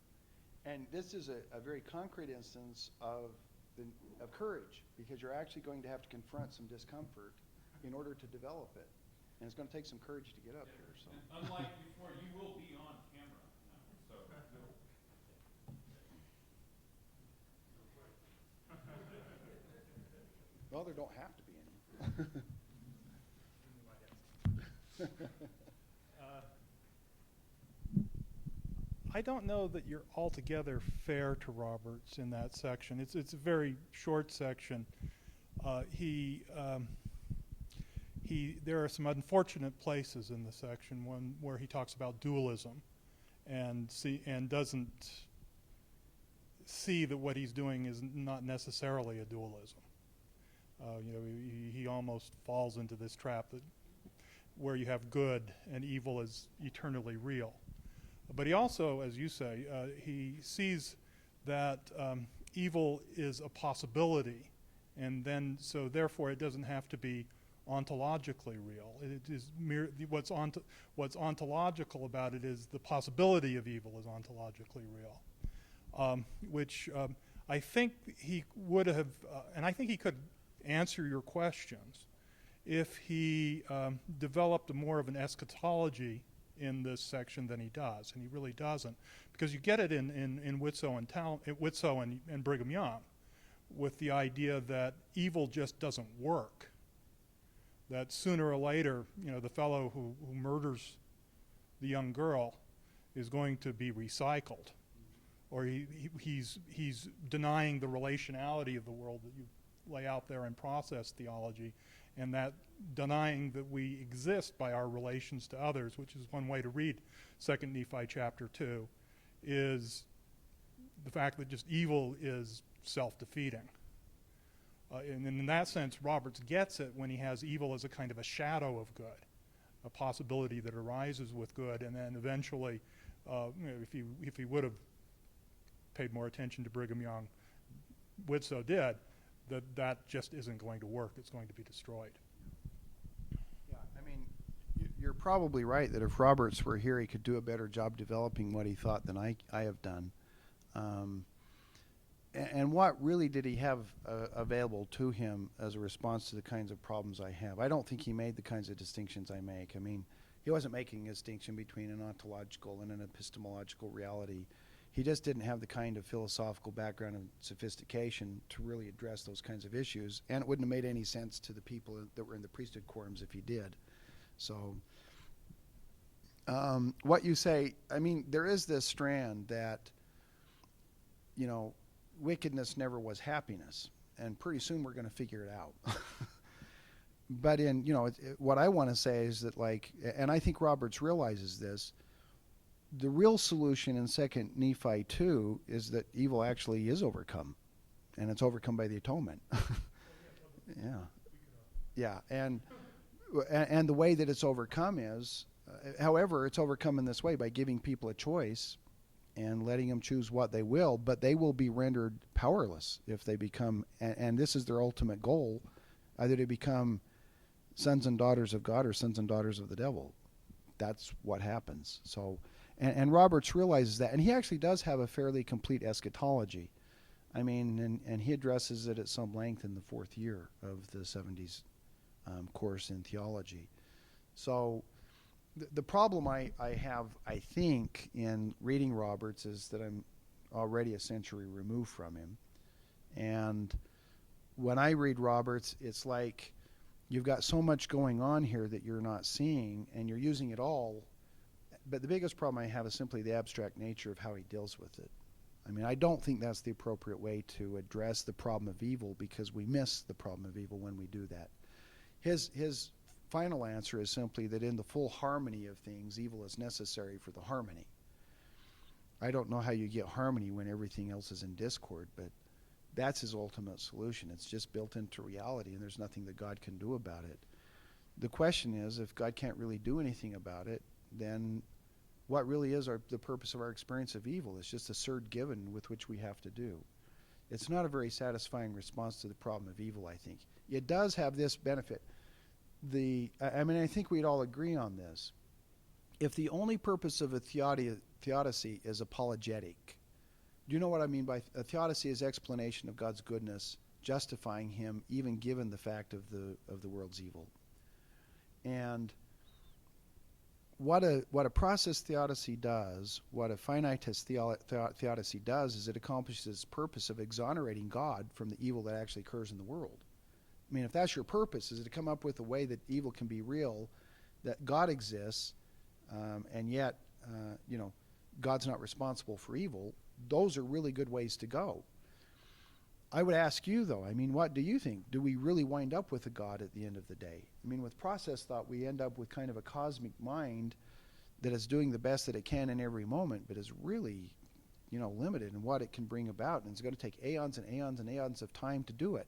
And this is a very concrete instance of courage, because you're actually going to have to confront some discomfort in order to develop it. And it's going to take some courage to get up here. So. And unlike before, you will be on camera now. So. Well, there don't have to be any. I don't know that you're altogether fair to Roberts in that section. It's a very short section. There are some unfortunate places in the section, one where he talks about dualism, and doesn't see that what he's doing is not necessarily a dualism. He almost falls into this trap that where you have good and evil is eternally real. But he also, as you say, he sees that evil is a possibility, and then so therefore it doesn't have to be ontologically real. It is mere what's ontological about it is the possibility of evil is ontologically real, which I think he would have, and I think he could answer your questions if he developed more of an eschatology in this section than he does, and he really doesn't, because you get it in Whitsoe and Brigham Young, with the idea that evil just doesn't work. That sooner or later, the fellow who murders the young girl is going to be recycled, or he's denying the relationality of the world that you lay out there in process theology, and that denying that we exist by our relations to others, which is one way to read 2 Nephi chapter 2, is the fact that just evil is self-defeating. And in that sense, Roberts gets it when he has evil as a kind of a shadow of good, a possibility that arises with good, and then eventually, if he would have paid more attention to Brigham Young, Whitsoe did, that just isn't going to work. It's going to be destroyed. Yeah, I mean, you're probably right that if Roberts were here, he could do a better job developing what he thought than I have done. And what really did he have available to him as a response to the kinds of problems I have? I don't think he made the kinds of distinctions I make. I mean, he wasn't making a distinction between an ontological and an epistemological reality. He just didn't have the kind of philosophical background and sophistication to really address those kinds of issues, and it wouldn't have made any sense to the people that were in the priesthood quorums if he did. So what you say, I mean, there is this strand that, wickedness never was happiness, and pretty soon we're going to figure it out. But what I want to say is that, and I think Roberts realizes this, the real solution in 2 Nephi 2 is that evil actually is overcome, and it's overcome by the atonement. Yeah, and the way that it's overcome is, however, it's overcome in this way, by giving people a choice and letting them choose what they will, but they will be rendered powerless if they become, and this is their ultimate goal, either to become sons and daughters of God or sons and daughters of the devil. That's what happens. So, and Roberts realizes that, and he actually does have a fairly complete eschatology. I mean, and he addresses it at some length in the 4th year of the 70s course in theology. So the problem I have, I think, in reading Roberts is that I'm already a century removed from him. And when I read Roberts, it's like you've got so much going on here that you're not seeing, and you're using it all. But the biggest problem I have is simply the abstract nature of how he deals with it. I mean, I don't think that's the appropriate way to address the problem of evil, because we miss the problem of evil when we do that. His final answer is simply that in the full harmony of things, evil is necessary for the harmony. I don't know how you get harmony when everything else is in discord, but that's his ultimate solution. It's just built into reality, and there's nothing that God can do about it. The question is, if God can't really do anything about it, then what really is the purpose of our experience of evil? It's just a surd given with which we have to do. It's not a very satisfying response to the problem of evil, I think. It does have this benefit. I think we'd all agree on this. If the only purpose of a theodicy is apologetic, do you know what I mean by a theodicy? Is explanation of God's goodness, justifying him even given the fact of the world's evil. And what a process theodicy does, what a finitist theodicy does, is it accomplishes its purpose of exonerating God from the evil that actually occurs in the world. I mean, if that's your purpose, is to come up with a way that evil can be real, that God exists, and yet, God's not responsible for evil, those are really good ways to go. I would ask you, though, I mean, what do you think? Do we really wind up with a God at the end of the day? I mean, with process thought, we end up with kind of a cosmic mind that is doing the best that it can in every moment, but is really, limited in what it can bring about. And it's going to take aeons and aeons and aeons of time to do it.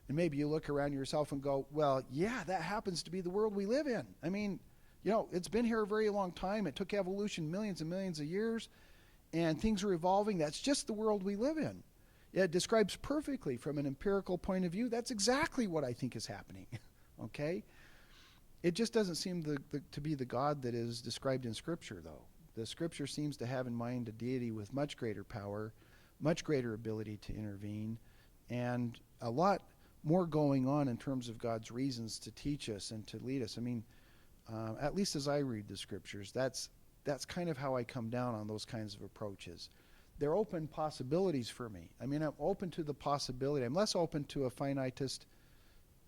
And maybe you look around yourself and go, well, yeah, that happens to be the world we live in. I mean, it's been here a very long time. It took evolution millions and millions of years, and things are evolving. That's just the world we live in. It describes perfectly from an empirical point of view. That's exactly what I think is happening. Okay? It just doesn't seem to be the God that is described in Scripture, though. The Scripture seems to have in mind a deity with much greater power, much greater ability to intervene, and a lot more going on in terms of God's reasons to teach us and to lead us. I mean, at least as I read the Scriptures, that's kind of how I come down on those kinds of approaches. They're open possibilities for me. I mean, I'm open to the possibility. I'm less open to a finitist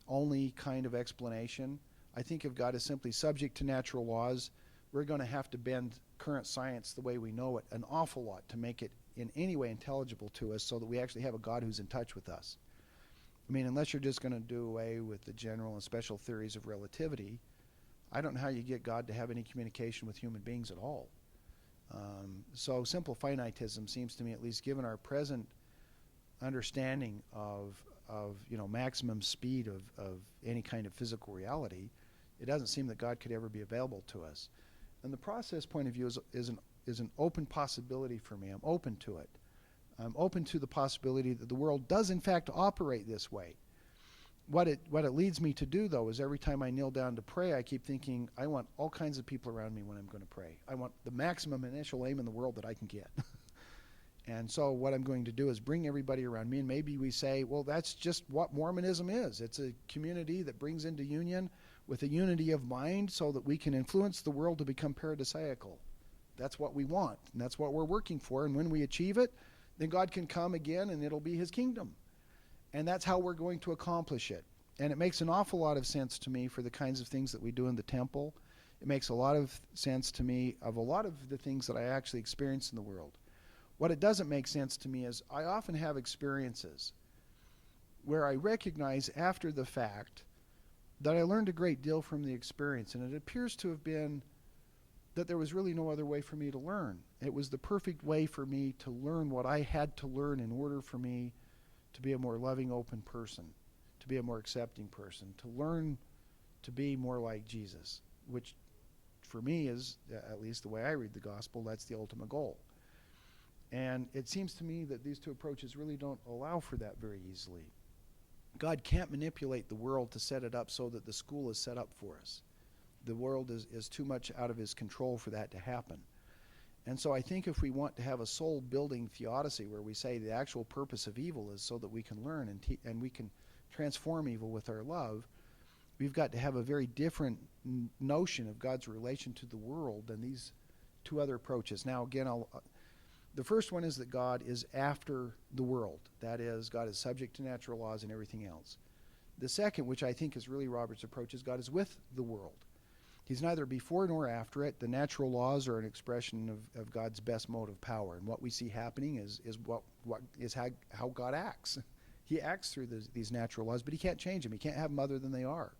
only kind of explanation. I think if God is simply subject to natural laws, we're going to have to bend current science the way we know it an awful lot to make it in any way intelligible to us so that we actually have a God who's in touch with us. I mean, unless you're just going to do away with the general and special theories of relativity, I don't know how you get God to have any communication with human beings at all. So simple finitism seems to me, at least given our present understanding of maximum speed of any kind of physical reality, it doesn't seem that God could ever be available to us. And the process point of view is an open possibility for me. I'm open to it. I'm open to the possibility that the world does in fact operate this way. What it leads me to do, though, is every time I kneel down to pray, I keep thinking, I want all kinds of people around me when I'm going to pray. I want the maximum initial aim in the world that I can get. And so what I'm going to do is bring everybody around me, and maybe we say, well, that's just what Mormonism is. It's a community that brings into union with a unity of mind so that we can influence the world to become paradisiacal. That's what we want, and that's what we're working for. And when we achieve it, then God can come again, and it'll be his kingdom. And that's how we're going to accomplish it. And it makes an awful lot of sense to me for the kinds of things that we do in the temple. It makes a lot of sense to me of a lot of the things that I actually experience in the world. What it doesn't make sense to me is I often have experiences where I recognize after the fact that I learned a great deal from the experience, and it appears to have been that there was really no other way for me to learn. It was the perfect way for me to learn what I had to learn in order for me to be a more loving, open person, to be a more accepting person, to learn to be more like Jesus, which for me is, at least the way I read the gospel, that's the ultimate goal. And it seems to me that these two approaches really don't allow for that very easily. God can't manipulate the world to set it up so that the school is set up for us. The world is too much out of his control for that to happen. And so I think if we want to have a soul-building theodicy where we say the actual purpose of evil is so that we can learn and we can transform evil with our love, we've got to have a very different notion of God's relation to the world than these two other approaches. Now, again, the first one is that God is after the world. That is, God is subject to natural laws and everything else. The second, which I think is really Robert's approach, is God is with the world. He's neither before nor after it. The natural laws are an expression of God's best mode of power. And what we see happening is how God acts. He acts through these natural laws, but he can't change them. He can't have them other than they are.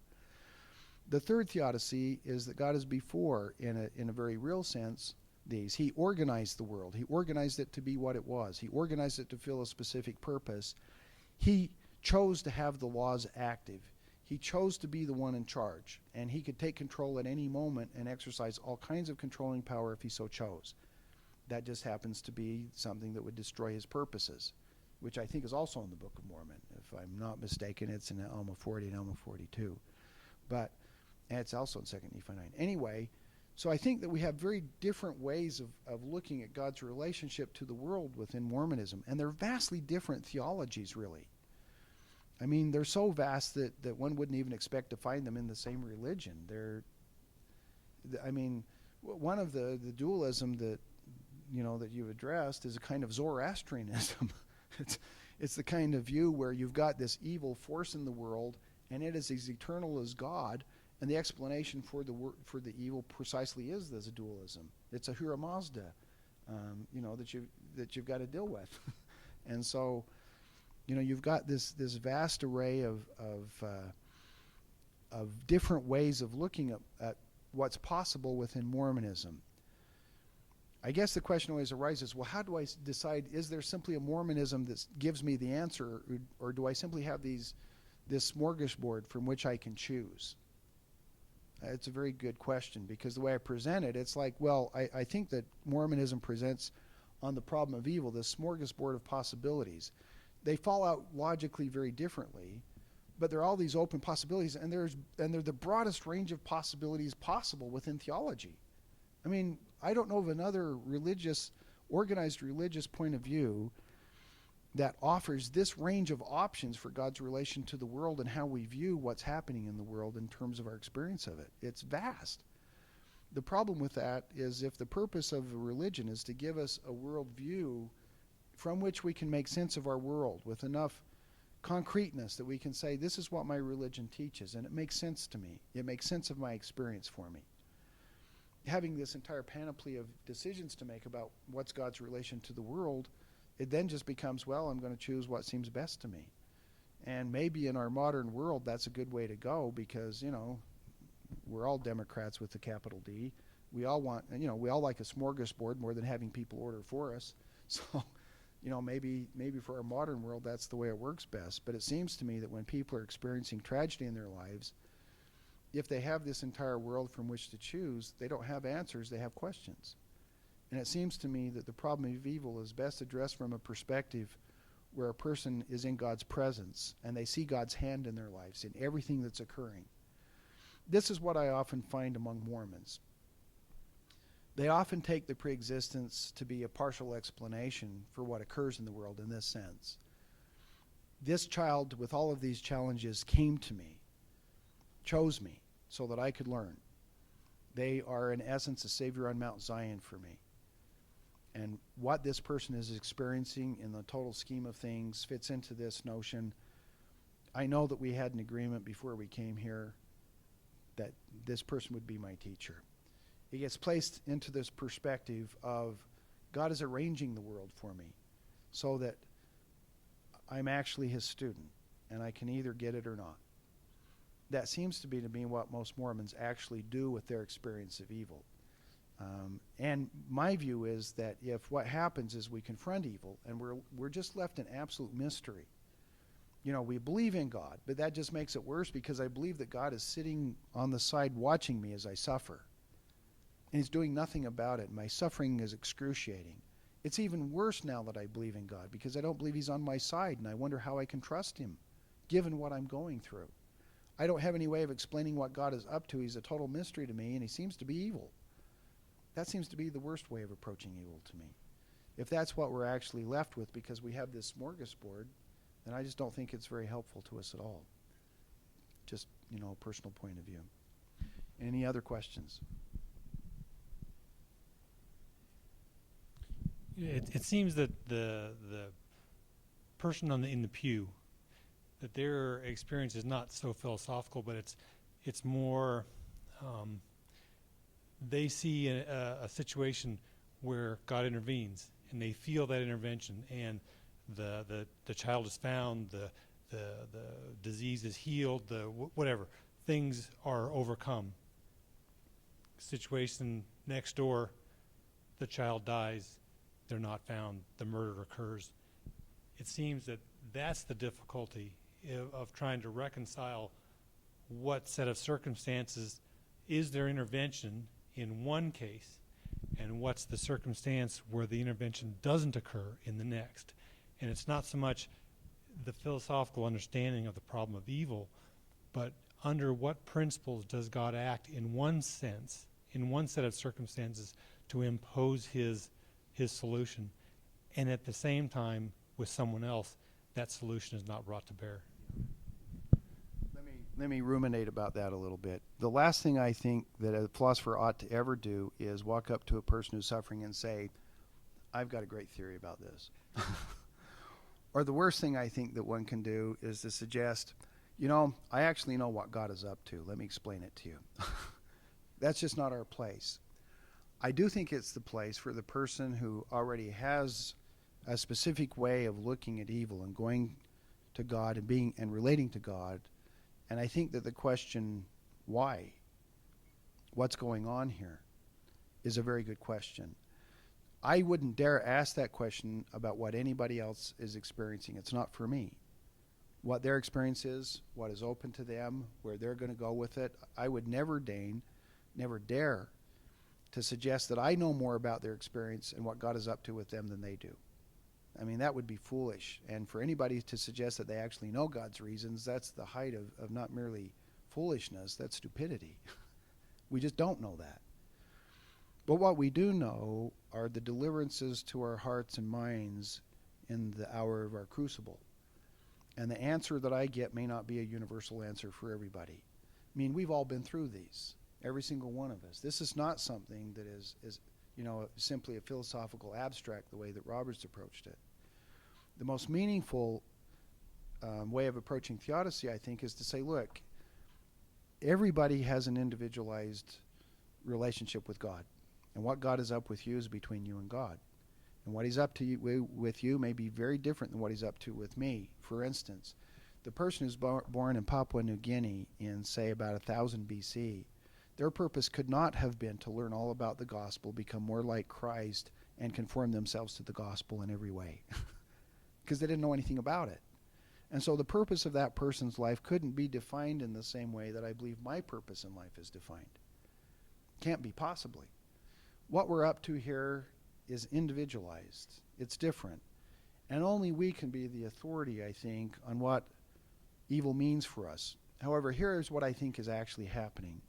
The third theodicy is that God is before, in a very real sense, these. He organized the world. He organized it to be what it was. He organized it to fill a specific purpose. He chose to have the laws active. He chose to be the one in charge, and he could take control at any moment and exercise all kinds of controlling power if he so chose. That just happens to be something that would destroy his purposes, which I think is also in the Book of Mormon. If I'm not mistaken, it's in Alma 40 and Alma 42. And it's also in 2 Nephi 9. Anyway, so I think that we have very different ways of looking at God's relationship to the world within Mormonism, and they're vastly different theologies, really. I mean, they're so vast that one wouldn't even expect to find them in the same religion. One of the dualism that you've addressed is a kind of Zoroastrianism. It's the kind of view where you've got this evil force in the world, and it is as eternal as God, and the explanation for the evil precisely is this dualism. It's Ahura Mazda. that you've got to deal with. And so, you've got this vast array of different ways of looking at what's possible within Mormonism. I guess the question always arises, well, how do I decide, is there simply a Mormonism that gives me the answer, or do I simply have this smorgasbord from which I can choose? It's a very good question, because the way I present it, it's like, well, I think that Mormonism presents on the problem of evil this smorgasbord of possibilities. They fall out logically very differently, but there are all these open possibilities, and they're the broadest range of possibilities possible within theology. I mean, I don't know of another organized religious point of view that offers this range of options for God's relation to the world and how we view what's happening in the world in terms of our experience of it. It's vast. The problem with that is, if the purpose of a religion is to give us a worldview from which we can make sense of our world with enough concreteness that we can say, this is what my religion teaches, and it makes sense to me. It makes sense of my experience for me. Having this entire panoply of decisions to make about what's God's relation to the world, it then just becomes, well, I'm going to choose what seems best to me. And maybe in our modern world, that's a good way to go, because, we're all Democrats with the capital D. We all want, we all like a smorgasbord more than having people order for us. So, maybe for our modern world, that's the way it works best. But it seems to me that when people are experiencing tragedy in their lives, if they have this entire world from which to choose, they don't have answers, they have questions. And it seems to me that the problem of evil is best addressed from a perspective where a person is in God's presence and they see God's hand in their lives, in everything that's occurring. This is what I often find among Mormons. They often take the preexistence to be a partial explanation for what occurs in the world in this sense. This child with all of these challenges came to me, chose me, so that I could learn. They are, in essence, a savior on Mount Zion for me. And what this person is experiencing in the total scheme of things fits into this notion. I know that we had an agreement before we came here that this person would be my teacher. It gets placed into this perspective of God is arranging the world for me so that I'm actually his student, and I can either get it or not. That seems to be what most Mormons actually do with their experience of evil. And my view is that if what happens is we confront evil and we're just left in absolute mystery. We believe in God, but that just makes it worse, because I believe that God is sitting on the side watching me as I suffer. And he's doing nothing about it. My suffering is excruciating. It's even worse now that I believe in God, because I don't believe he's on my side, and I wonder how I can trust him, given what I'm going through. I don't have any way of explaining what God is up to. He's a total mystery to me, and he seems to be evil. That seems to be the worst way of approaching evil to me. If that's what we're actually left with because we have this smorgasbord, then I just don't think it's very helpful to us at all. Just, a personal point of view. Any other questions? It seems that the person in the pew, that their experience is not so philosophical, but it's more they see a situation where God intervenes, and they feel that intervention, and the child is found, the disease is healed, whatever things are overcome. Situation next door, the child dies, they're not found, the murder occurs. It seems that that's the difficulty of trying to reconcile what set of circumstances is their intervention in one case, and what's the circumstance where the intervention doesn't occur in the next. And it's not so much the philosophical understanding of the problem of evil, but under what principles does God act in one sense, in one set of circumstances, to impose his solution, and at the same time with someone else that solution is not brought to bear. Let me ruminate about that a little bit. The last thing I think that a philosopher ought to ever do is walk up to a person who's suffering and say, I've got a great theory about this. Or the worst thing I think that one can do is to suggest, I actually know what God is up to. Let me explain it to you. That's just not our place. I do think it's the place for the person who already has a specific way of looking at evil and going to God and being and relating to God. And I think that the question, why? What's going on here? Is a very good question. I wouldn't dare ask that question about what anybody else is experiencing. It's not for me. What their experience is, what is open to them, where they're going to go with it, I would never dare to suggest that I know more about their experience and what God is up to with them than they do. I mean, that would be foolish. And for anybody to suggest that they actually know God's reasons, that's the height of not merely foolishness, that's stupidity. We just don't know that. But what we do know are the deliverances to our hearts and minds in the hour of our crucible. And the answer that I get may not be a universal answer for everybody. I mean, we've all been through these, every single one of us. This is not something that is simply a philosophical abstract the way that Roberts approached it. The most meaningful way of approaching theodicy, I think, is to say, look, everybody has an individualized relationship with God. And what God is up with you is between you and God. And what he's up to you, with you may be very different than what he's up to with me. For instance, the person who's born in Papua New Guinea in, say, about 1000 BC, their purpose could not have been to learn all about the gospel, become more like Christ, and conform themselves to the gospel in every way. Because they didn't know anything about it. And so the purpose of that person's life couldn't be defined in the same way that I believe my purpose in life is defined. Can't be possibly. What we're up to here is individualized. It's different. And only we can be the authority, I think, on what evil means for us. However, here's what I think is actually happening.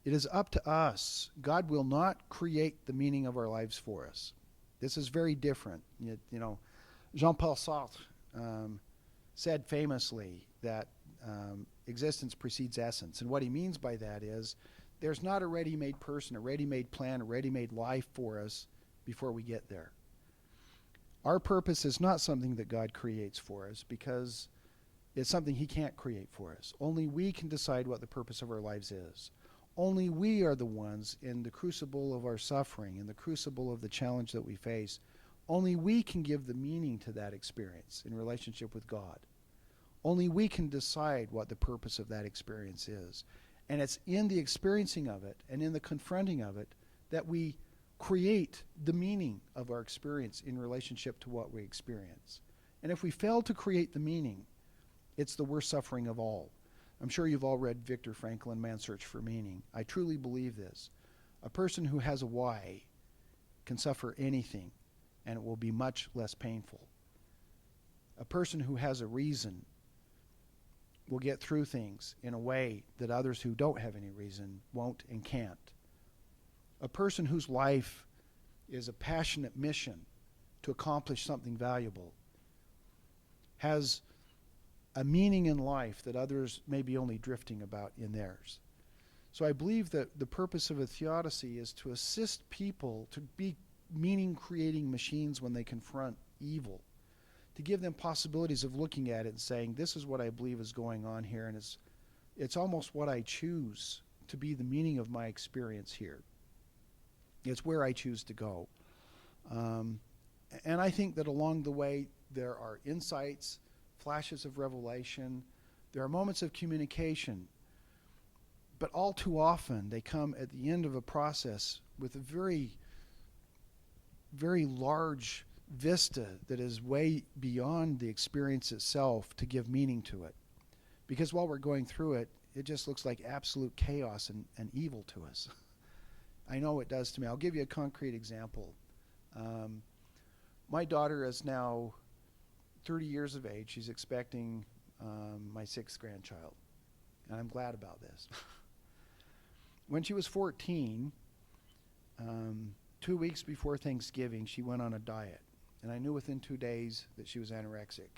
It is up to us. God will not create the meaning of our lives for us. This is very different. Jean-Paul Sartre said famously that existence precedes essence. And what he means by that is there's not a ready-made person, a ready-made plan, a ready-made life for us before we get there. Our purpose is not something that God creates for us because it's something he can't create for us. Only we can decide what the purpose of our lives is. Only we are the ones in the crucible of our suffering, in the crucible of the challenge that we face. Only we can give the meaning to that experience in relationship with God. Only we can decide what the purpose of that experience is. And it's in the experiencing of it and in the confronting of it that we create the meaning of our experience in relationship to what we experience. And if we fail to create the meaning, it's the worst suffering of all. I'm sure you've all read Viktor Frankl and Man's Search for Meaning. I truly believe this. A person who has a why can suffer anything, and it will be much less painful. A person who has a reason will get through things in a way that others who don't have any reason won't and can't. A person whose life is a passionate mission to accomplish something valuable has a meaning in life that others may be only drifting about in theirs. So I believe that the purpose of a theodicy is to assist people to be meaning-creating machines when they confront evil, to give them possibilities of looking at it and saying, this is what I believe is going on here, and it's almost what I choose to be the meaning of my experience here. It's where I choose to go. And I think that along the way there are insights, flashes of revelation, there are moments of communication, but all too often they come at the end of a process with a very, very large vista that is way beyond the experience itself to give meaning to it. Because while we're going through it, it just looks like absolute chaos and evil to us. I know it does to me. I'll give you a concrete example. My daughter is now 30 years of age. She's expecting my 6th grandchild. And I'm glad about this. When she was 14, 2 weeks before Thanksgiving, she went on a diet. And I knew within 2 days that she was anorexic.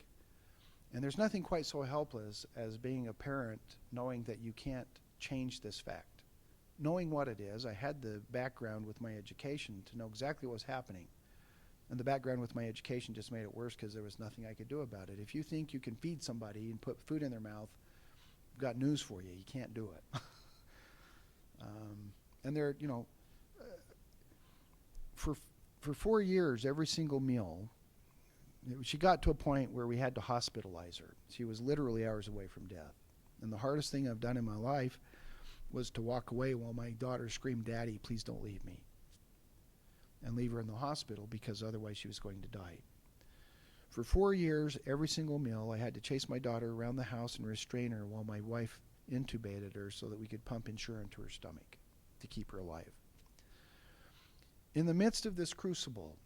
And there's nothing quite so helpless as being a parent knowing that you can't change this fact. Knowing what it is, I had the background with my education to know exactly what was happening. And the background with my education just made it worse because there was nothing I could do about it. If you think you can feed somebody and put food in their mouth, I've got news for you. You can't do it. And there, for 4 years, every single meal, she got to a point where we had to hospitalize her. She was literally hours away from death. And the hardest thing I've done in my life was to walk away while my daughter screamed, "Daddy, please don't leave me," and leave her in the hospital because otherwise she was going to die. For 4 years, every single meal, I had to chase my daughter around the house and restrain her while my wife intubated her so that we could pump Ensure into her stomach to keep her alive. In the midst of this crucible,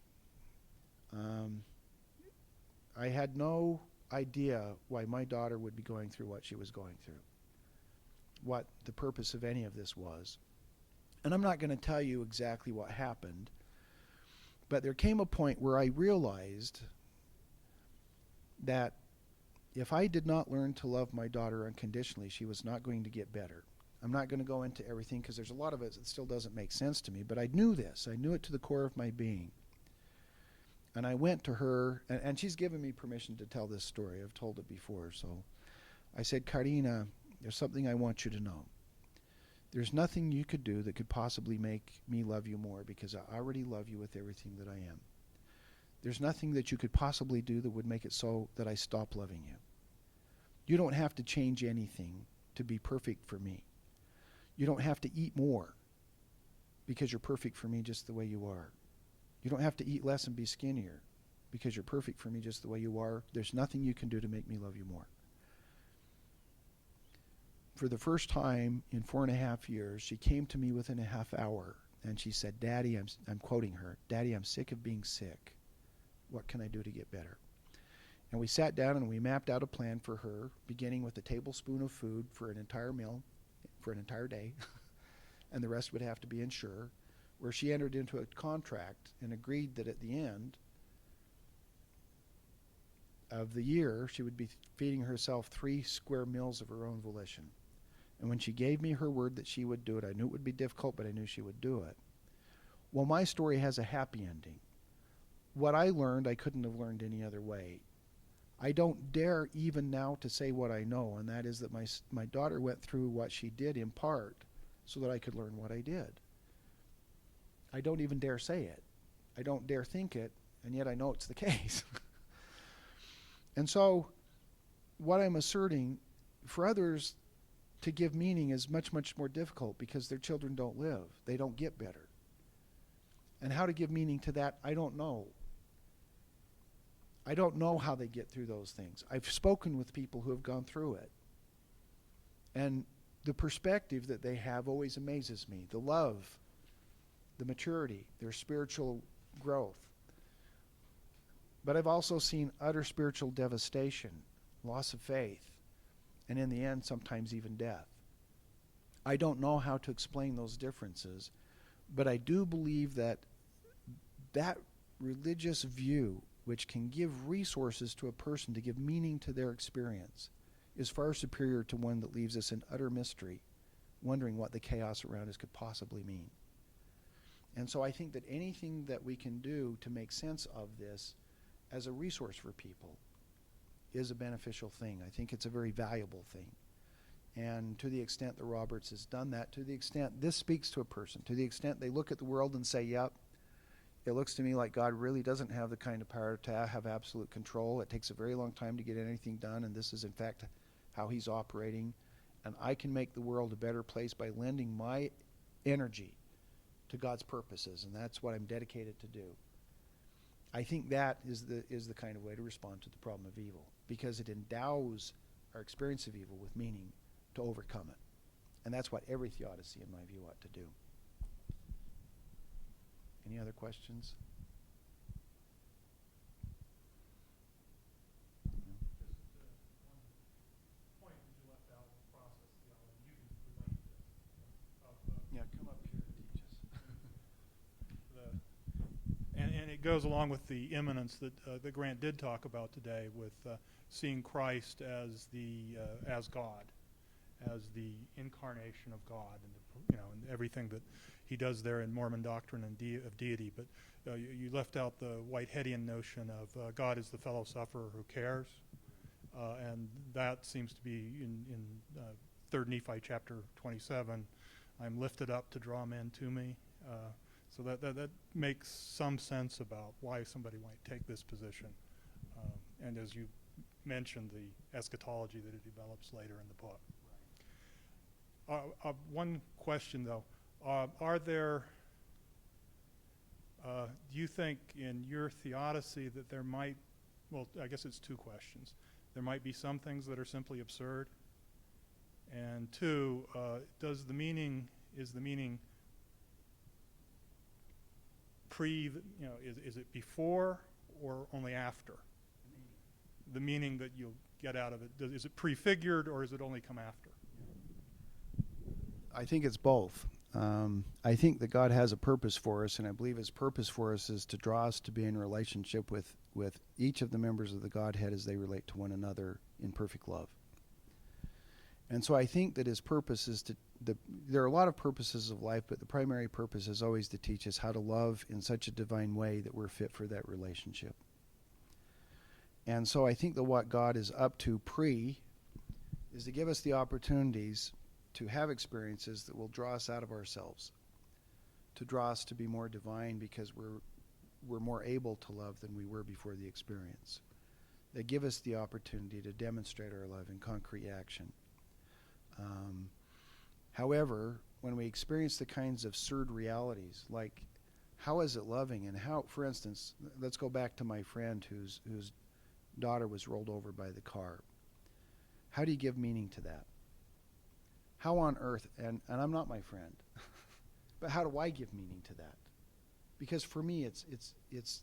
I had no idea why my daughter would be going through what she was going through, what the purpose of any of this was. And I'm not going to tell you exactly what happened, but there came a point where I realized that if I did not learn to love my daughter unconditionally, she was not going to get better. I'm not going to go into everything because there's a lot of it that still doesn't make sense to me, but I knew this. I knew it to the core of my being. And I went to her, and she's given me permission to tell this story. I've told it before. So I said, "Karina, there's something I want you to know. There's nothing you could do that could possibly make me love you more because I already love you with everything that I am. There's nothing that you could possibly do that would make it so that I stop loving you. You don't have to change anything to be perfect for me. You don't have to eat more because you're perfect for me just the way you are. You don't have to eat less and be skinnier because you're perfect for me just the way you are. There's nothing you can do to make me love you more." For the first time in 4.5 years, she came to me within a half hour and she said, "Daddy," I'm quoting her, "Daddy, I'm sick of being sick. What can I do to get better?" And we sat down and we mapped out a plan for her, beginning with a tablespoon of food for an entire meal, for an entire day, and the rest would have to be Ensure, where she entered into a contract and agreed that at the end of the year, she would be feeding herself 3 square meals of her own volition. And when she gave me her word that she would do it, I knew it would be difficult, but I knew she would do it. Well, my story has a happy ending. What I learned, I couldn't have learned any other way. I don't dare even now to say what I know, and that is that my daughter went through what she did in part so that I could learn what I did. I don't even dare say it. I don't dare think it, and yet I know it's the case. And so what I'm asserting, for others to give meaning is much, much more difficult because their children don't live. They don't get better. And how to give meaning to that, I don't know. I don't know how they get through those things. I've spoken with people who have gone through it. And the perspective that they have always amazes me. The love, the maturity, their spiritual growth. But I've also seen utter spiritual devastation, loss of faith, and in the end, sometimes even death. I don't know how to explain those differences, but I do believe that that religious view, which can give resources to a person to give meaning to their experience, is far superior to one that leaves us in utter mystery, wondering what the chaos around us could possibly mean. And so I think that anything that we can do to make sense of this as a resource for people is a beneficial thing. I think it's a very valuable thing. And to the extent that Roberts has done that, to the extent this speaks to a person, to the extent they look at the world and say, "Yep, it looks to me like God really doesn't have the kind of power to have absolute control. It takes a very long time to get anything done, and this is in fact how he's operating. And I can make the world a better place by lending my energy to God's purposes, and that's what I'm dedicated to do." I think that is the kind of way to respond to the problem of evil, because it endows our experience of evil with meaning to overcome it. And that's what every theodicy, in my view, ought to do. Any other questions? Yeah, come up here and teach us. And it goes along with the immanence that Grant did talk about today, with seeing Christ as God, as the incarnation of God, and and everything that he does there in Mormon doctrine and of deity. But you left out the Whiteheadian notion of God is the fellow sufferer who cares, and that seems to be in 3 Nephi chapter 27. I'm lifted up to draw men to me. So that makes some sense about why somebody might take this position. And as you mentioned, the eschatology that it develops later in the book. One question, though. Are there, do you think in your theodicy that there might, well, I guess it's two questions. There might be some things that are simply absurd. And two, is the meaning is it before or only after? The meaning that you'll get out of it, is it prefigured or is it only come after? I think it's both. I think that God has a purpose for us, and I believe his purpose for us is to draw us to be in relationship with each of the members of the Godhead as they relate to one another in perfect love. And so I think that his purpose is there are a lot of purposes of life, but the primary purpose is always to teach us how to love in such a divine way that we're fit for that relationship. And so I think that what God is up to is to give us the opportunities to have experiences that will draw us out of ourselves, to draw us to be more divine because we're more able to love than we were before the experience. They give us the opportunity to demonstrate our love in concrete action. However, when we experience the kinds of absurd realities, like how is it loving, and how, for instance, let's go back to my friend whose daughter was rolled over by the car. How do you give meaning to that? How on earth, and I'm not my friend, but how do I give meaning to that? Because for me, it's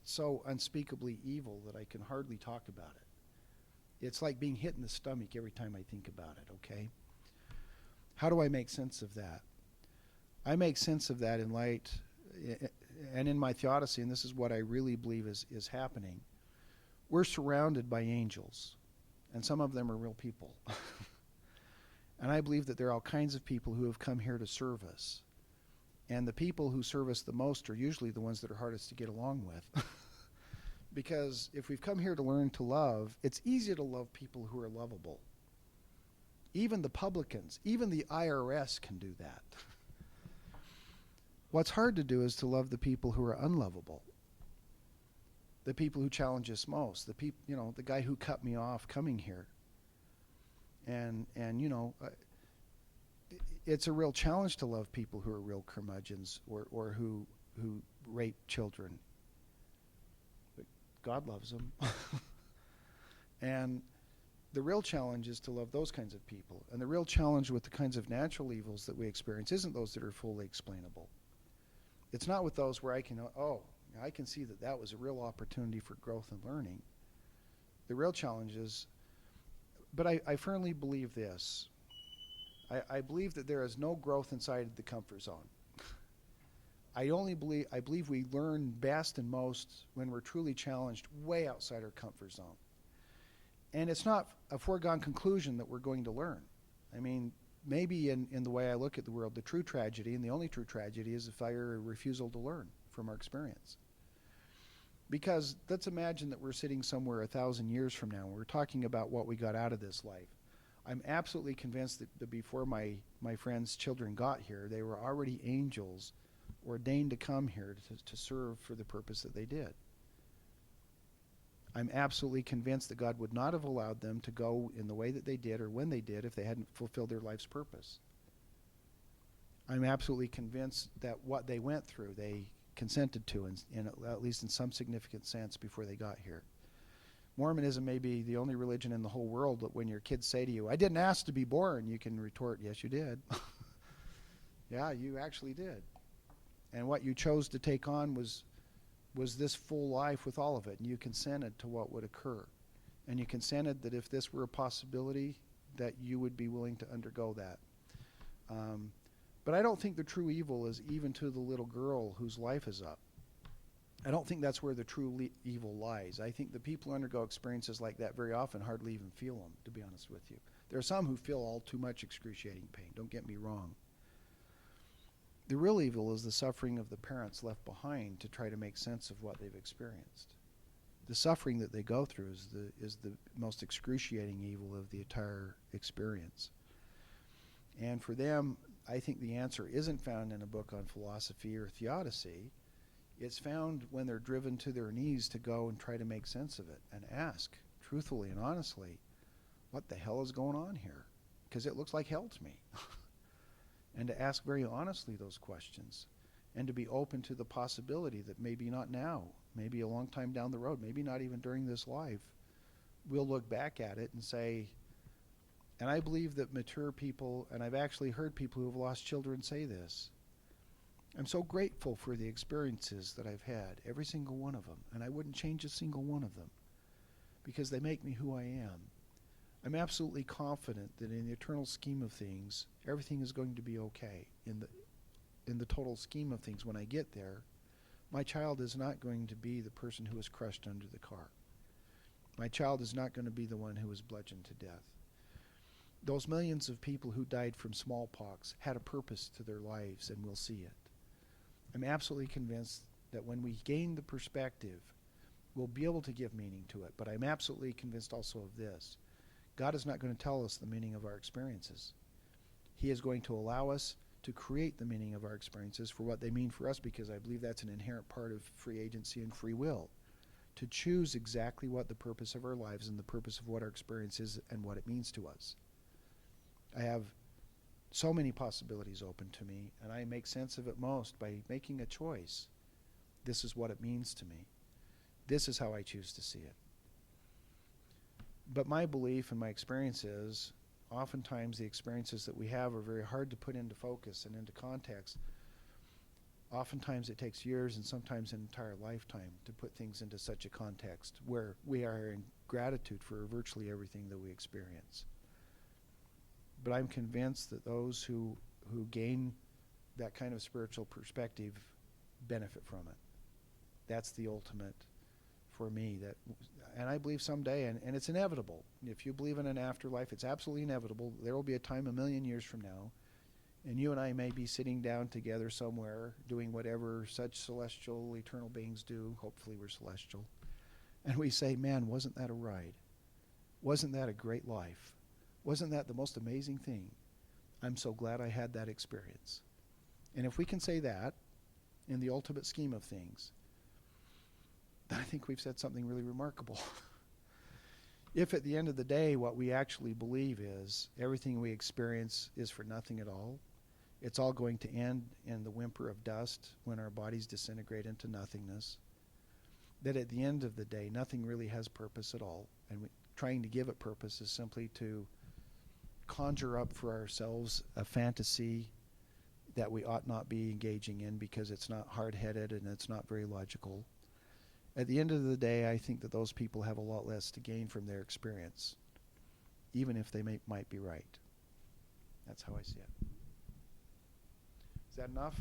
so unspeakably evil that I can hardly talk about it. It's like being hit in the stomach every time I think about it, okay? How do I make sense of that? I make sense of that in light, and in my theodicy, and this is what I really believe is happening. We're surrounded by angels, and some of them are real people. And I believe that there are all kinds of people who have come here to serve us. And the people who serve us the most are usually the ones that are hardest to get along with. Because if we've come here to learn to love, it's easier to love people who are lovable. Even the publicans, even the IRS can do that. What's hard to do is to love the people who are unlovable. The people who challenge us most. The guy who cut me off coming here. And it's a real challenge to love people who are real curmudgeons or who rape children. But God loves them. And the real challenge is to love those kinds of people. And the real challenge with the kinds of natural evils that we experience isn't those that are fully explainable. It's not with those where I can see that was a real opportunity for growth and learning. The real challenge is, but I firmly believe this. I believe that there is no growth inside the comfort zone. I believe we learn best and most when we're truly challenged way outside our comfort zone. And it's not a foregone conclusion that we're going to learn. I mean, maybe in the way I look at the world, the true tragedy, and the only true tragedy, is a refusal to learn from our experience. Because let's imagine that we're sitting somewhere 1,000 years from now, and we're talking about what we got out of this life. I'm absolutely convinced that before my friends' children got here, they were already angels ordained to come here to serve for the purpose that they did. I'm absolutely convinced that God would not have allowed them to go in the way that they did or when they did if they hadn't fulfilled their life's purpose. I'm absolutely convinced that what they went through, they consented to, at least in some significant sense, before they got here. Mormonism may be the only religion in the whole world that when your kids say to you, "I didn't ask to be born," you can retort, "Yes, you did." Yeah, you actually did. And what you chose to take on was this full life with all of it, and you consented to what would occur. And you consented that if this were a possibility, that you would be willing to undergo that. But I don't think the true evil is even to the little girl whose life is up. I don't think that's where the true evil lies. I think the people who undergo experiences like that very often hardly even feel them, to be honest with you. There are some who feel all too much excruciating pain, don't get me wrong. The real evil is the suffering of the parents left behind to try to make sense of what they've experienced. The suffering that they go through is the most excruciating evil of the entire experience. And for them, I think the answer isn't found in a book on philosophy or theodicy. It's found when they're driven to their knees to go and try to make sense of it and ask truthfully and honestly, what the hell is going on here? Because it looks like hell to me. And to ask very honestly those questions, and to be open to the possibility that maybe not now, maybe a long time down the road, maybe not even during this life, we'll look back at it and say, and I believe that mature people, and I've actually heard people who have lost children say this, I'm so grateful for the experiences that I've had, every single one of them, and I wouldn't change a single one of them, because they make me who I am. I'm absolutely confident that in the eternal scheme of things, everything is going to be okay. In the total scheme of things, when I get there, my child is not going to be the person who was crushed under the car. My child is not going to be the one who was bludgeoned to death. Those millions of people who died from smallpox had a purpose to their lives, and we'll see it. I'm absolutely convinced that when we gain the perspective, we'll be able to give meaning to it. But I'm absolutely convinced also of this. God is not going to tell us the meaning of our experiences. He is going to allow us to create the meaning of our experiences for what they mean for us, because I believe that's an inherent part of free agency and free will, to choose exactly what the purpose of our lives and the purpose of what our experience is and what it means to us. I have so many possibilities open to me, and I make sense of it most by making a choice. This is what it means to me. This is how I choose to see it. But my belief and my experience is, oftentimes the experiences that we have are very hard to put into focus and into context. Oftentimes it takes years and sometimes an entire lifetime to put things into such a context where we are in gratitude for virtually everything that we experience. But I'm convinced that those who gain that kind of spiritual perspective benefit from it. That's the ultimate for me. And I believe someday, and it's inevitable. If you believe in an afterlife, it's absolutely inevitable. There will be a time 1,000,000 years from now, and you and I may be sitting down together somewhere doing whatever such celestial, eternal beings do. Hopefully we're celestial. And we say, man, wasn't that a ride? Wasn't that a great life? Wasn't that the most amazing thing? I'm so glad I had that experience. And if we can say that in the ultimate scheme of things, then I think we've said something really remarkable. If at the end of the day what we actually believe is everything we experience is for nothing at all, it's all going to end in the whimper of dust when our bodies disintegrate into nothingness, that at the end of the day nothing really has purpose at all, and trying to give it purpose is simply to conjure up for ourselves a fantasy that we ought not be engaging in because it's not hard-headed and it's not very logical. At the end of the day, I think that those people have a lot less to gain from their experience, even if they might be right. That's how I see it. Is that enough?